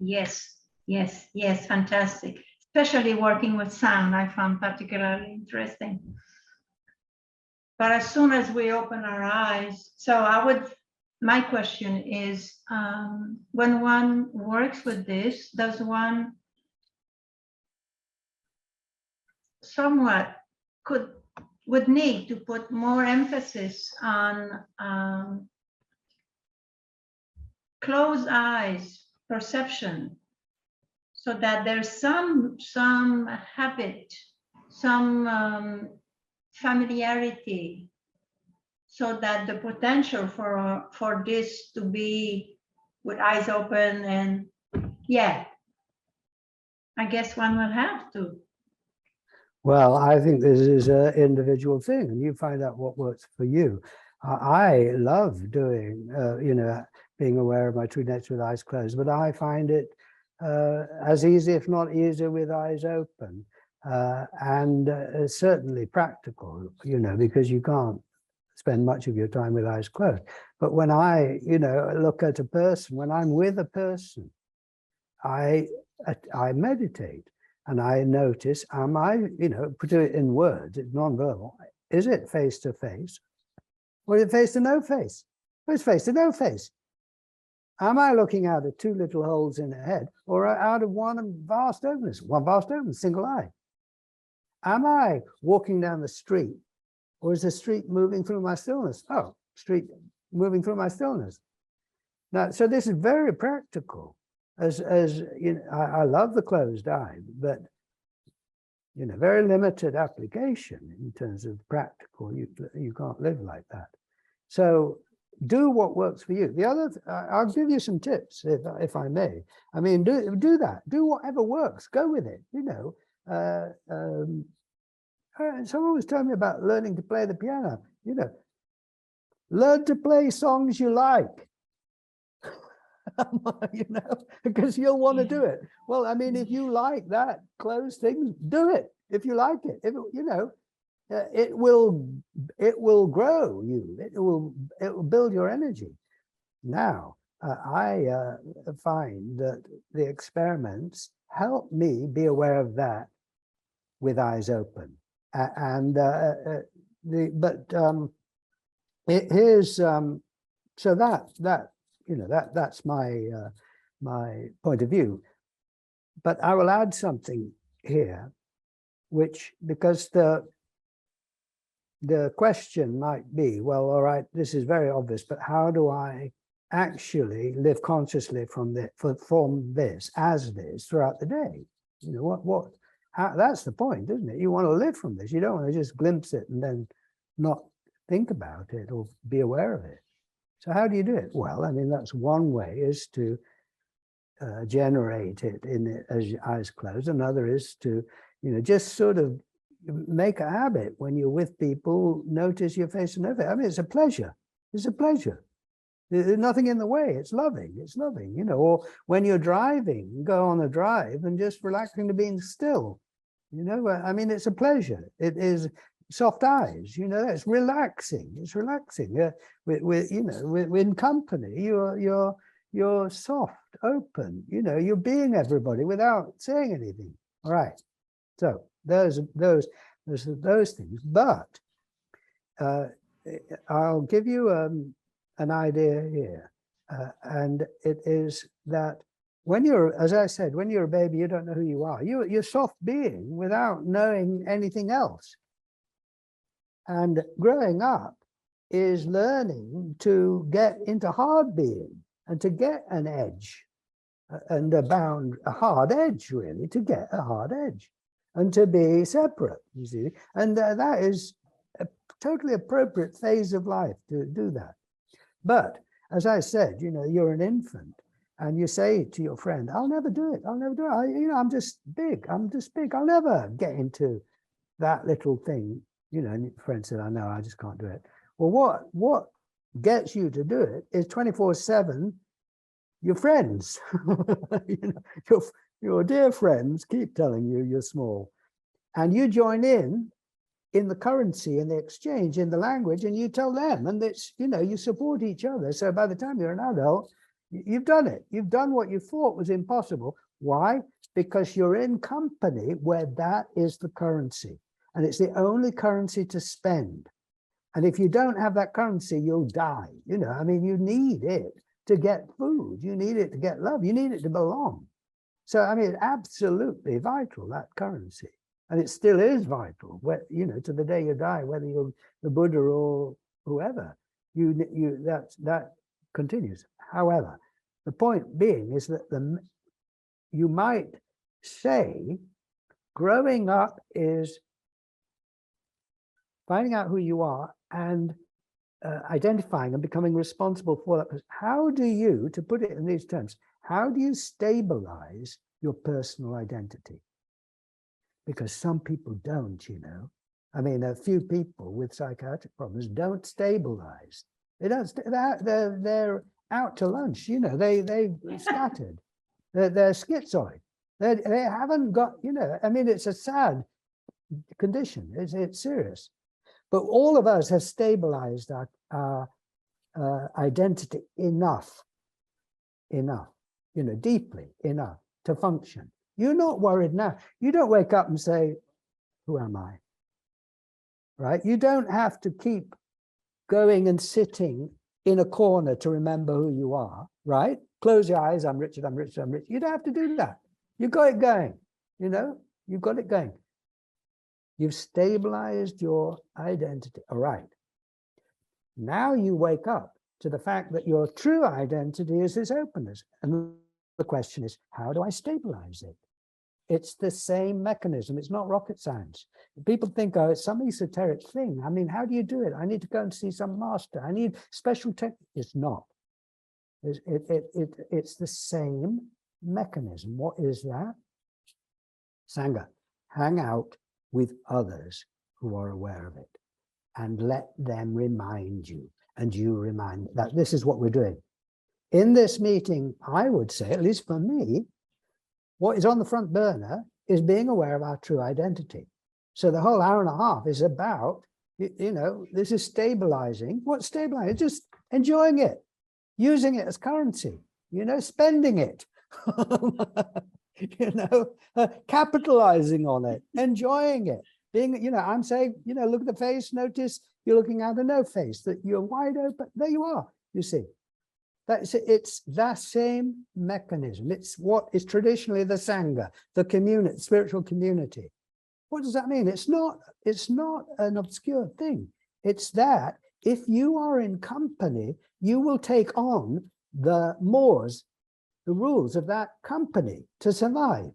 fantastic. Especially working with sound, I found particularly interesting. But as soon as we open our eyes, my question is, when one works with this, does one somewhat, could would need to put more emphasis on closed eyes perception, so that there's some habit, some familiarity, so that the potential for this to be with eyes open, and yeah, I guess one will have to. Well, I think this is an individual thing, and you find out what works for you. I love doing, being aware of my true nature with eyes closed, but I find it as easy, if not easier, with eyes open, and certainly practical, because you can't spend much of your time with eyes closed. But when I, look at a person, when I'm with a person, I meditate. And I notice, am I, put it in words, it's nonverbal. Is it face to face? Or is it face to no face? Or it's face to no face. Am I looking out of two little holes in the head, or out of one vast openness, single eye? Am I walking down the street, or is the street moving through my stillness? Oh, street moving through my stillness. Now, so this is very practical. As I love the closed eye, but very limited application in terms of practical. You can't live like that. So do what works for you. The other, I'll give you some tips if I may. I mean, do that. Do whatever works. Go with it. Someone was telling me about learning to play the piano. Learn to play songs you like. Because you'll want to do it. Well, I mean, if you like that closed thing, do it. If you like it, it will grow you. It will build your energy. Now, I find that the experiments help me be aware of that with eyes open. Here's so that's my point of view. But I will add something here, which, because the question might be, well, all right, this is very obvious, but how do I actually live consciously from this as this throughout the day? That's the point, isn't it? You want to live from this. You don't want to just glimpse it and then not think about it or be aware of it. So how do you do it? Well, I mean, that's one way, is to generate it as your eyes closed. Another is to, just sort of make a habit when you're with people, notice your face and everything. I mean, it's a pleasure. It's a pleasure. There's nothing in the way. It's loving. It's loving, or when you're driving, go on a drive and just relaxing to being still. I mean, it's a pleasure. It is soft eyes, it's relaxing. It's relaxing. In company, you're soft, open. You're being everybody without saying anything. All right. So those things. But I'll give you an idea here, and it is that when you're, as I said, when you're a baby, you don't know who you are. You're soft being without knowing anything else. And growing up is learning to get into hard being and to get an edge and a hard edge, really, to get a hard edge and to be separate, you see. And that is a totally appropriate phase of life to do that. But as I said, you're an infant and you say to your friend, I'll never do it. I'll never do it. I'm just big. I'm just big. I'll never get into that little thing. And your friend said, I know, I just can't do it. Well, what gets you to do it is 24/7, your friends, your dear friends keep telling you you're small. And you join in the currency, in the exchange, in the language, and you tell them, and it's, you support each other. So by the time you're an adult, you've done it. You've done what you thought was impossible. Why? Because you're in company where that is the currency. And it's the only currency to spend. And if you don't have that currency, you'll die. I mean, you need it to get food. You need it to get love. You need it to belong. So, I mean, absolutely vital, that currency. And it still is vital, to the day you die, whether you're the Buddha or whoever, that continues. However, the point being is that you might say growing up is finding out who you are and identifying and becoming responsible for that. How do you, to put it in these terms, how do you stabilize your personal identity? Because some people don't, I mean, a few people with psychiatric problems don't stabilize. They don't. They're out to lunch. They've scattered. They're schizoid. They haven't got. I mean, it's a sad condition. It's serious. But all of us have stabilized our identity enough, deeply enough to function. You're not worried now. You don't wake up and say, who am I? Right? You don't have to keep going and sitting in a corner to remember who you are, right? Close your eyes, I'm Richard, I'm Richard, I'm Richard. You don't have to do that. You got it going, you've got it going. You've stabilized your identity. All right. Now you wake up to the fact that your true identity is this openness. And the question is, how do I stabilize it? It's the same mechanism. It's not rocket science. People think, oh, it's some esoteric thing. I mean, how do you do it? I need to go and see some master. I need special technique. It's not. It's the same mechanism. What is that? Sangha. Hang out with others who are aware of it and let them remind you, and you remind that this is what we're doing. In this meeting, I would say, at least for me, what is on the front burner is being aware of our true identity. So the whole hour and a half is about, this is stabilizing. What's stabilizing? Just enjoying it, using it as currency, spending it, capitalizing on it, enjoying it, being, I'm saying, look at the face, notice you're looking at the no face, that you're wide open. There you are, you see. It's that same mechanism. It's what is traditionally the Sangha, the community, spiritual community. What does that mean? It's not an obscure thing. It's that if you are in company, you will take on the mores, the rules of that company to survive.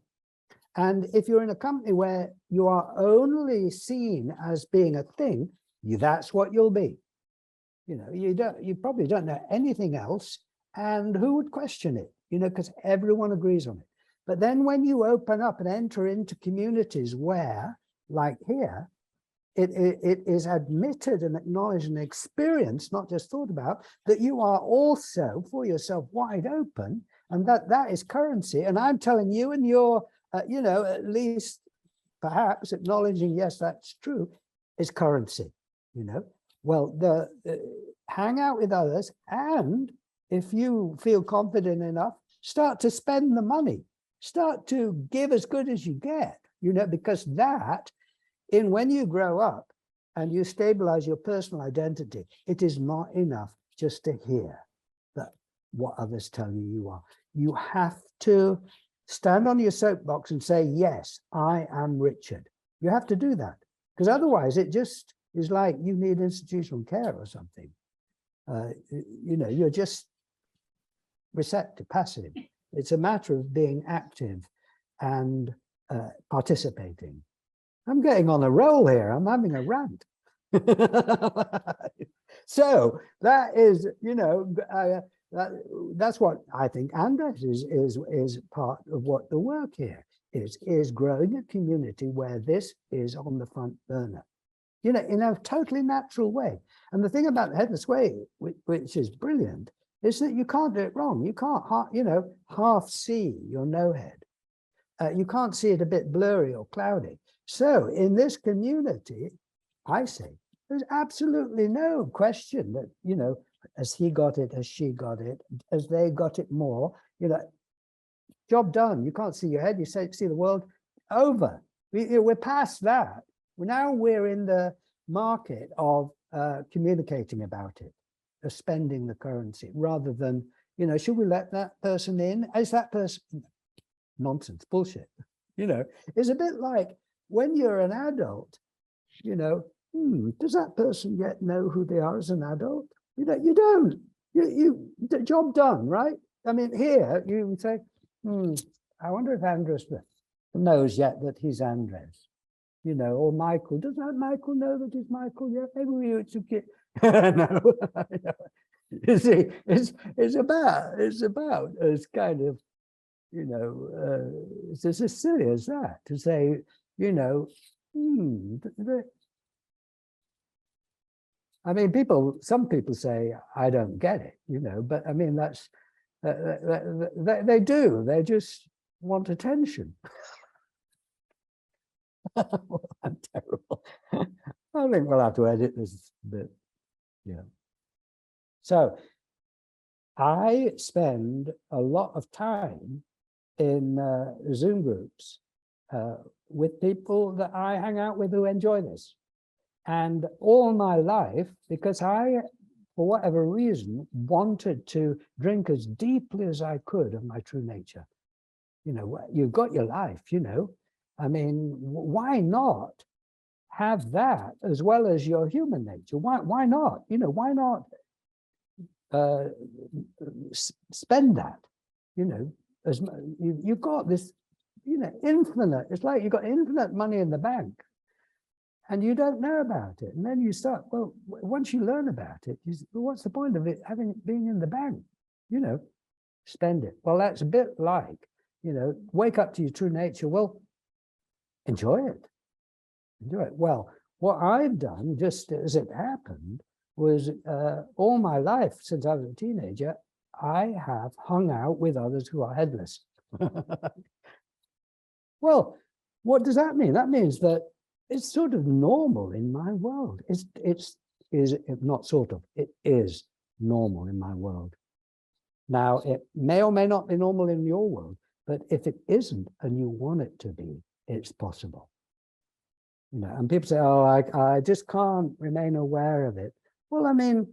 And if you're in a company where you are only seen as being a thing, that's what you'll be. You probably don't know anything else, and who would question it? Because everyone agrees on it. But then when you open up and enter into communities where, like here, it is admitted and acknowledged and experienced, not just thought about, that you are also for yourself wide open, and that is currency. And I'm telling you, and you're, at least perhaps acknowledging, yes, that's true, is currency. Well, hang out with others, and if you feel confident enough, start to spend the money, start to give as good as you get, because when you grow up and you stabilize your personal identity, it is not enough just to hear what others tell you are. You have to stand on your soapbox and say, yes, I am Richard. You have to do that, because otherwise it just is like you need institutional care or something. You're just receptive, passive. It's a matter of being active and participating. I'm getting on a roll here. I'm having a rant. So that is, that's what I think, and that is part of what the work here is growing a community where this is on the front burner, in a totally natural way. And the thing about the Headless Way, which is brilliant, is that you can't do it wrong. You can't, half see your no-head. You can't see it a bit blurry or cloudy. So in this community, I say, there's absolutely no question that, as he got it, as she got it, as they got it more, job done. You can't see your head, you see the world, over. We're past that. Now we're in the market of communicating about it, of spending the currency, rather than, should we let that person in? Is that person nonsense, bullshit? It's a bit like when you're an adult, you know, does that person yet know who they are as an adult? You don't. The job done, right? I mean, here you say, I wonder if Andres knows yet that he's Andres, you know, or Michael. Does that Michael know that he's Michael yet? Maybe we should get. No, you see, it's about as kind of, you know, it's as silly as that to say, you know, I mean, some people say, I don't get it, you know, but I mean, that's, they do, they just want attention. I'm terrible. I think we'll have to edit this bit, yeah. So I spend a lot of time in Zoom groups with people that I hang out with who enjoy this. And all my life, because I, for whatever reason, wanted to drink as deeply as I could of my true nature. You know, you've got your life, you know. I mean, why not have that as well as your human nature? Why not? You know, why not spend that? You know, as you've got this, you know, infinite. It's like you've got infinite money in the bank, and you don't know about it. And then you start, well, once you learn about it, what's the point of it being in the bank? You know, spend it. Well, that's a bit like, you know, wake up to your true nature. Well, enjoy it. Enjoy it. Well, what I've done, just as it happened, was all my life since I was a teenager, I have hung out with others who are headless. Well, what does that mean? That means that it's sort of normal in my world. It is normal in my world. Now, it may or may not be normal in your world, but if it isn't and you want it to be, it's possible. You know, and people say, oh, I just can't remain aware of it. Well, I mean,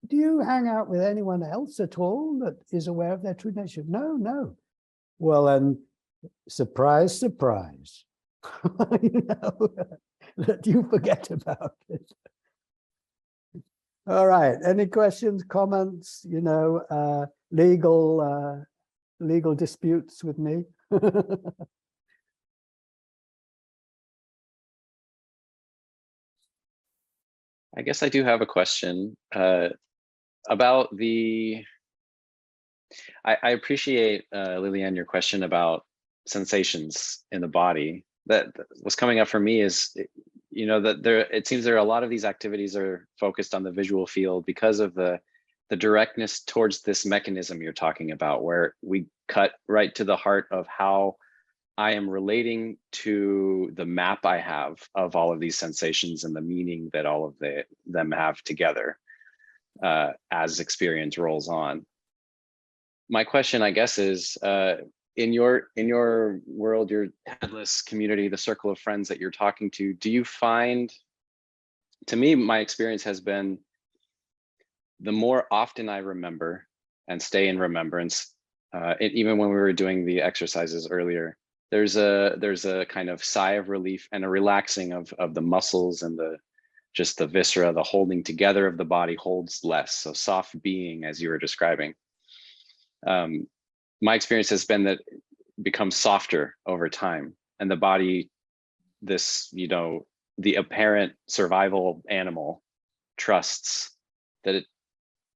do you hang out with anyone else at all that is aware of their true nature? No, no. Well, and surprise, surprise. You know, that you forget about it. All right. Any questions, comments? You know, legal disputes with me? I guess I do have a question about the. I appreciate, Lillian, your question about sensations in the body. That what's coming up for me is, you know, that it seems there are a lot of these activities are focused on the visual field because of the directness towards this mechanism you're talking about, where we cut right to the heart of how I am relating to the map I have of all of these sensations and the meaning that all of them have together as experience rolls on. My question, I guess, is in your world, your headless community, the circle of friends that you're talking to, do you find, to me, my experience has been the more often I remember and stay in remembrance, even when we were doing the exercises earlier, there's a kind of sigh of relief and a relaxing of the muscles and just the viscera, the holding together of the body holds less. So soft being, as you were describing. My experience has been that it becomes softer over time, and the body, this, you know, the apparent survival animal trusts that it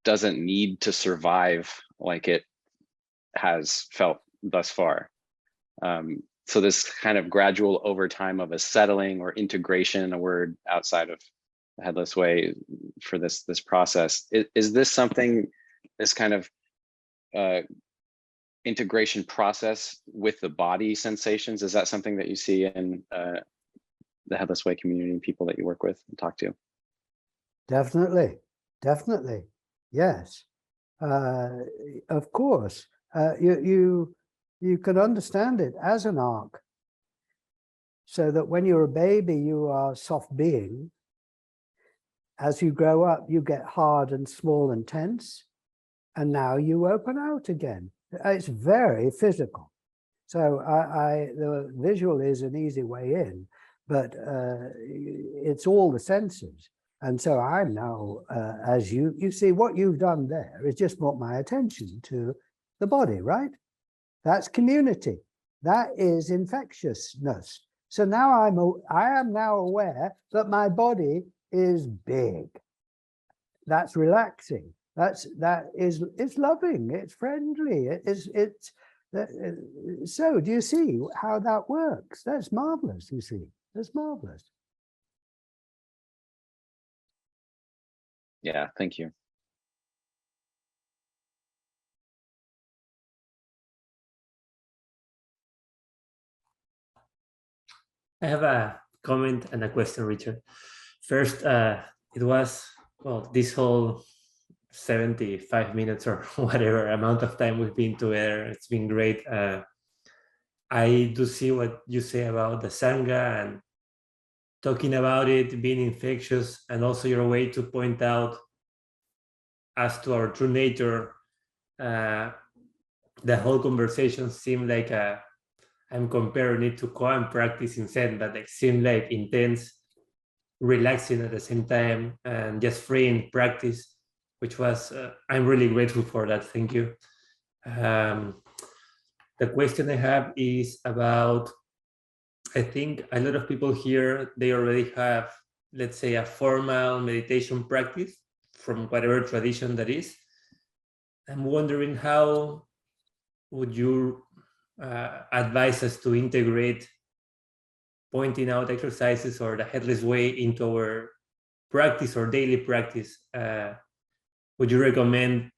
doesn't need to survive like it has felt thus far. So this kind of gradual over time of a settling or integration, a word outside of the headless way for this process. Is this something, this kind of integration process with the body sensations, is that something that you see in the headless way community and people that you work with and talk to? Definitely, definitely, yes. Of course, you can understand it as an arc, so that when you're a baby, you are soft being. As you grow up, you get hard and small and tense, and now you open out again. It's very physical. So the visual is an easy way in, but it's all the senses. And so I'm now, as you see, what you've done there is just brought my attention to the body, right? That's community. That is infectiousness. So now I am now aware that my body is big. That's relaxing. It's loving. It's friendly. So do you see how that works? That's marvelous. You see, that's marvelous. Yeah, thank you. I have a comment and a question, Richard. First, it was, well, this whole 75 minutes or whatever amount of time we've been together, it's been great. I do see what you say about the Sangha and talking about it being infectious, and also your way to point out as to our true nature. The whole conversation seemed like I'm comparing it to koan practice in Zen, but it seemed like intense, relaxing at the same time, and just freeing practice, which was, I'm really grateful for that. Thank you. The question I have is about, I think a lot of people here, they already have, let's say, a formal meditation practice from whatever tradition that is. I'm wondering, how would you advise us to integrate pointing out exercises or the headless way into our practice or daily practice? Would you recommend?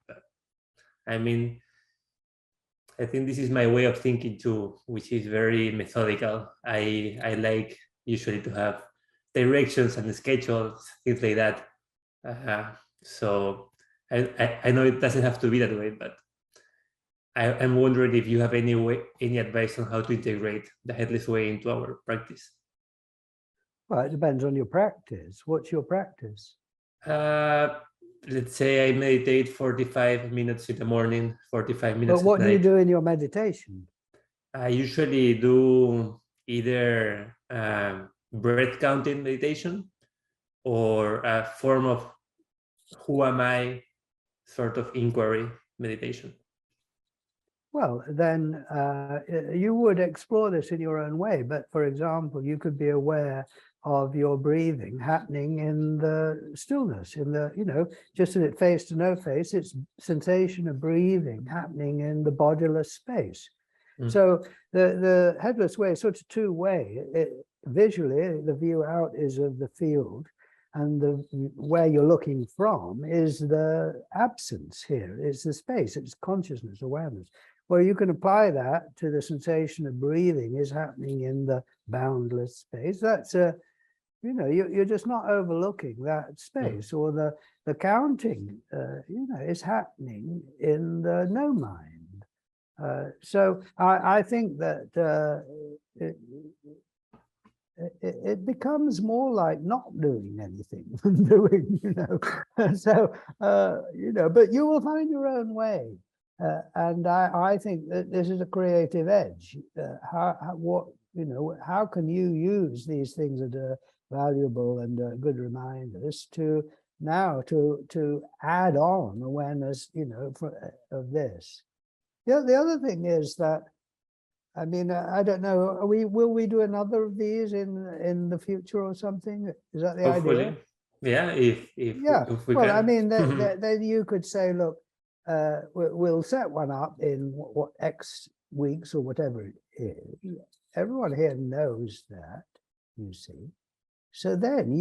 I mean, I think this is my way of thinking too, which is very methodical. I like usually to have directions and schedules, things like that. So I know it doesn't have to be that way, but I'm wondering if you have any advice on how to integrate the headless way into our practice. Well, it depends on your practice. What's your practice? Let's say I meditate 45 minutes in the morning, 45 minutes But what at do you night. do in your meditation? I usually do either breath counting meditation or a form of who am I sort of inquiry meditation. Well, then you would explore this in your own way. But for example, you could be aware of your breathing happening in the stillness, in the, just in it face to no face, it's sensation of breathing happening in the bodiless space. Mm. So the headless way is sort of two-way. Visually, the view out is of the field, and where you're looking from is the absence here. It's the space, it's consciousness, awareness. Well, you can apply that to the sensation of breathing is happening in the boundless space. That's you're just not overlooking that space. Or the counting, is happening in the no mind. So I think that it becomes more like not doing anything than doing, So, but you will find your own way. And I think that this is a creative edge. How can you use these things that are valuable and good reminders to add on awareness, of this. The other thing is that, I mean, I don't know, will we do another of these in the future or something? Is that the Hopefully. idea? Yeah, if we well, can. I mean, then you could say, look, we'll set one up in what X weeks or whatever it is. Everyone here knows that, you see. So then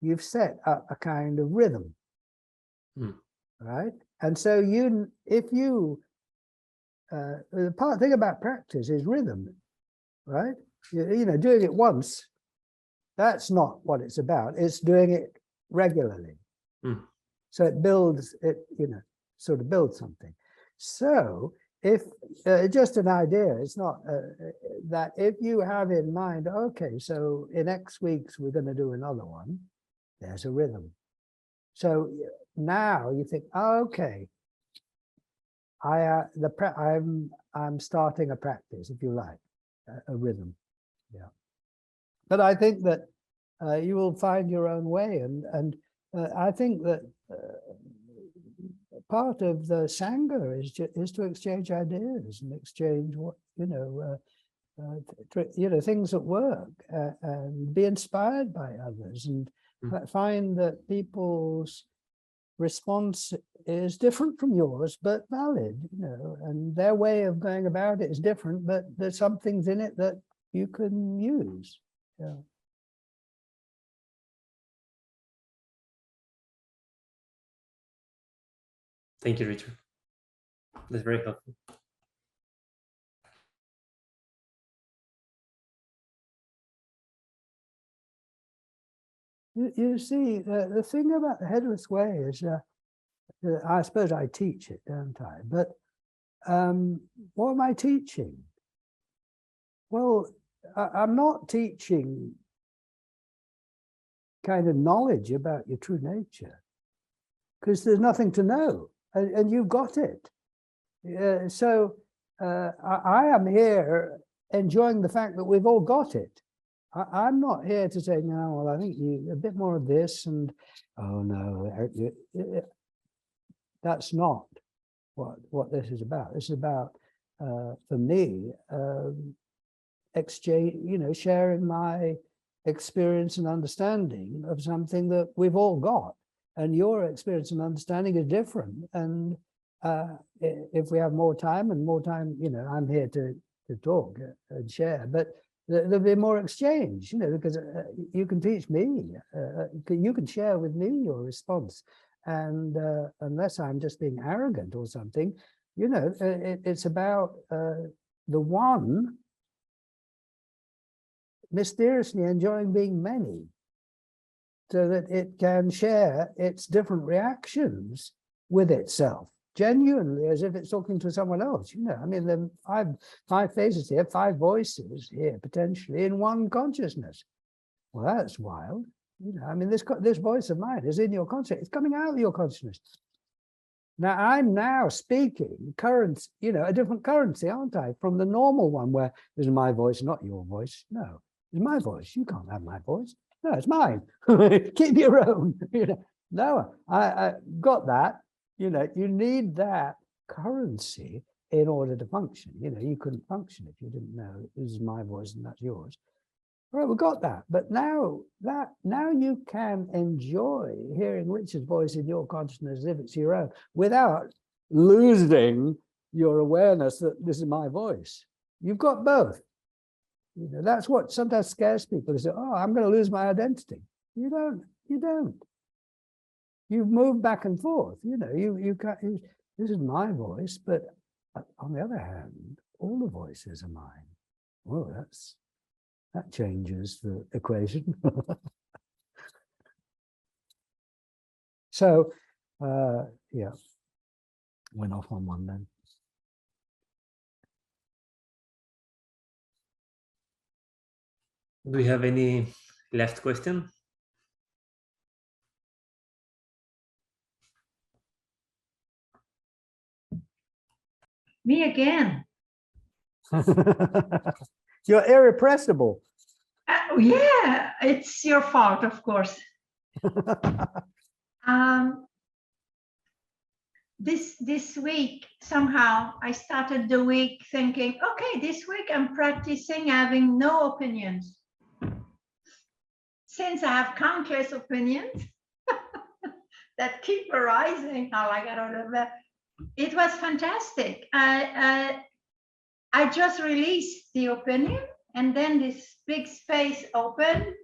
you've set up a kind of rhythm, right? And so the thing about practice is rhythm, right? Doing it once, that's not what it's about. It's doing it regularly. So it builds it, sort of builds something. So if just an idea, it's not that if you have in mind, okay, so in X weeks we're going to do another one, there's a rhythm. So now you think, okay, I'm starting a practice, if you like, a rhythm. Yeah. But I think that you will find your own way, and I think that part of the Sangha is to exchange ideas and exchange what things that work, and be inspired by others, and find that people's response is different from yours, but valid, and their way of going about it is different, but there's some things in it that you can use. Yeah. Thank you, Richard. That's very helpful. You see, the thing about the Headless Way is, I suppose I teach it, don't I? But what am I teaching? Well, I'm not teaching kind of knowledge about your true nature, because there's nothing to know, and you've got it. So I am here enjoying the fact that we've all got it. I'm not here to say, no, well, I think you a bit more of this, and oh no, that's not what this is about. This is about, for me, exchange, sharing my experience and understanding of something that we've all got, and your experience and understanding is different. And if we have more time, I'm here to talk and share, but there'll be more exchange, because you can teach me, you can share with me your response, and unless I'm just being arrogant or something, it's about the one mysteriously enjoying being many, so that it can share its different reactions with itself, genuinely, as if it's talking to someone else. I mean, there are five faces here, five voices here, potentially in one consciousness. Well, that's wild. I mean, this voice of mine is in your consciousness. It's coming out of your consciousness. Now, I'm now speaking current, a different currency, aren't I? From the normal one where this is my voice, not your voice. No, it's my voice. You can't have my voice. No, it's mine. Keep your own. No, I got that. You need that currency in order to function. You couldn't function if you didn't know this is my voice and that's yours. All right, we got that. But now you can enjoy hearing Richard's voice in your consciousness as if it's your own, without losing your awareness that this is my voice. You've got both. That's what sometimes scares people. They say, "Oh, I'm going to lose my identity." You don't. You've moved back and forth. You can't. This is my voice, but on the other hand, all the voices are mine. Well, that changes the equation. So, yeah, went off on one then. Do we have any last question? Me again. You're irrepressible. Yeah, it's your fault, of course. This week, somehow, I started the week thinking, okay, this week I'm practicing having no opinions. Since I have countless opinions that keep arising, it was fantastic. I just released the opinion, and then this big space opened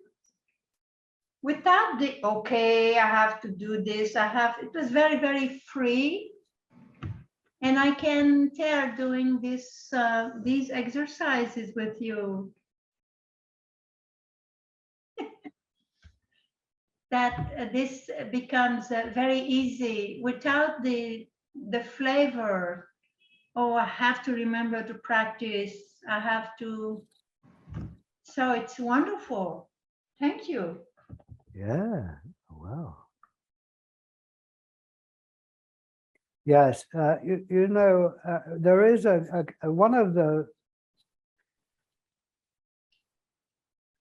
without the, okay, I have to do this, it was very, very free. And I can tell doing this, these exercises with you that this becomes very easy without the flavor. Oh, I have to remember to practice. I have to. So it's wonderful. Thank you. Yeah. Wow. Yes, you know, there is one of the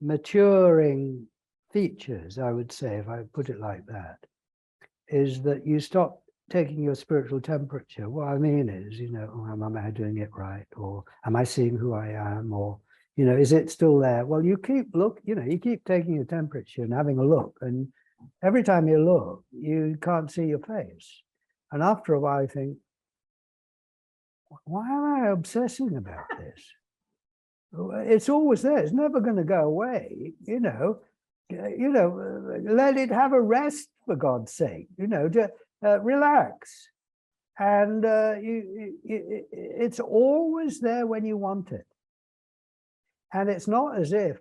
maturing features, I would say, if I put it like that, is that you stop taking your spiritual temperature. What I mean is, you know, oh, am I doing it right? Or am I seeing who I am? Or, you know, is it still there? Well, you keep you keep taking your temperature and having a look. And every time you look, you can't see your face. And after a while, you think, why am I obsessing about this? It's always there. It's never going to go away. Let it have a rest, for God's sake. Relax, and it's always there when you want it. And it's not as if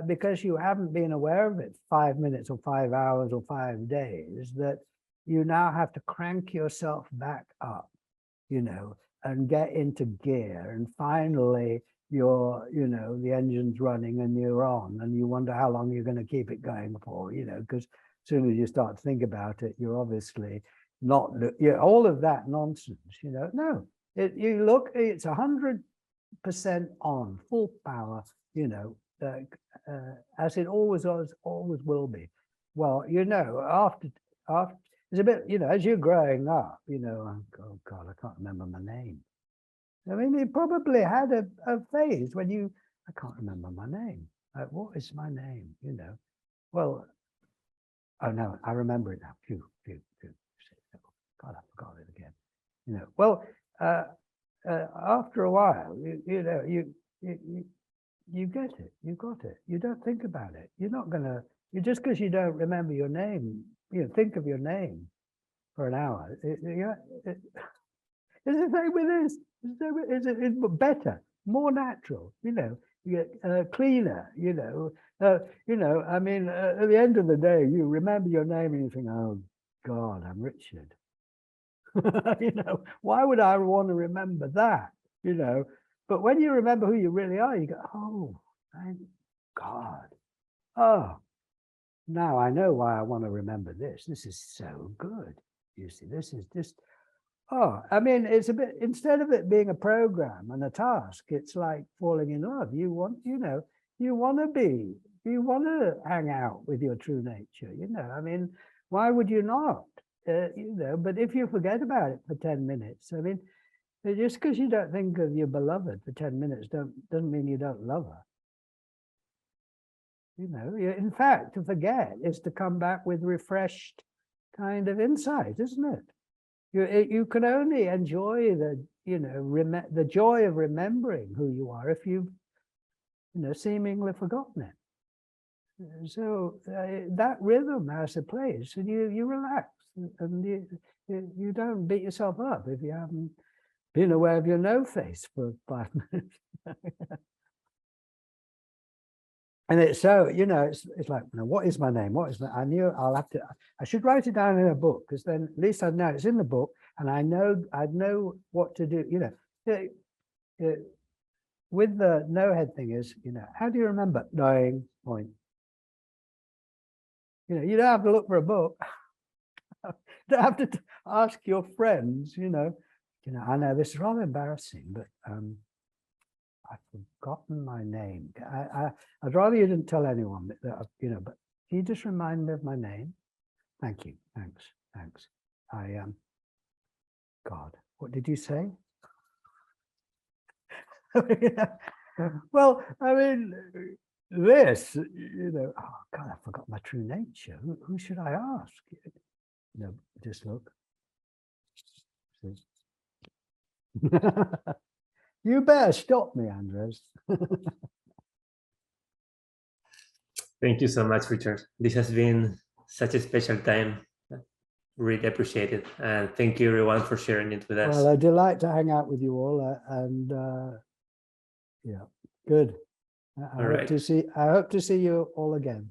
because you haven't been aware of it 5 minutes or 5 hours or 5 days that you now have to crank yourself back up, and get into gear, and finally the engine's running and you're on, and you wonder how long you're going to keep it going for, because as soon as you start to think about it, you're obviously not, all of that nonsense, no, you look, it's 100% on, full power, as it always will be. Well, after it's a bit, as you're growing up, oh God, I can't remember my name. I mean, you probably had a phase when I can't remember my name. What is my name? Well, oh no, I remember it now. Phew. God, I forgot it again. Well, after a while, you get it. You got it. You don't think about it. You're not gonna. Just because you don't remember your name, think of your name for an hour. It's the same with this. It's better, more natural, cleaner, I mean, at the end of the day, you remember your name and you think, oh God, I'm Richard. Why would I want to remember that? But when you remember who you really are, you go, oh, thank God. Oh, now I know why I want to remember this. This is so good. You see, this is just, oh, I mean, it's a bit, instead of it being a program and a task, it's like falling in love. You want to hang out with your true nature, I mean, why would you not? But if you forget about it for 10 minutes, I mean, just because you don't think of your beloved for 10 minutes doesn't mean you don't love her. In fact, to forget is to come back with refreshed kind of insight, isn't it? You can only enjoy the joy of remembering who you are if you've seemingly forgotten it. So that rhythm has a place, and you relax, and you don't beat yourself up if you haven't been aware of your no face for 5 minutes. And it's so, it's like, what is my name? I knew I should write it down in a book, because then at least I know it's in the book, and I'd know what to do. With the no head thing is, how do you remember? Dying point. You don't have to look for a book. You don't have to ask your friends, I know this is rather embarrassing, but I've forgotten my name. I'd rather you didn't tell anyone that, but can you just remind me of my name? Thank you. Thanks. God, what did you say? Well, I mean, this, oh God, I forgot my true nature. Who should I ask? Just look. See? You better stop me, Andres. Thank you so much, Richard. This has been such a special time. Really appreciate it. And thank you, everyone, for sharing it with us. Well, a delight to hang out with you all. Yeah, good. I hope to see you all again.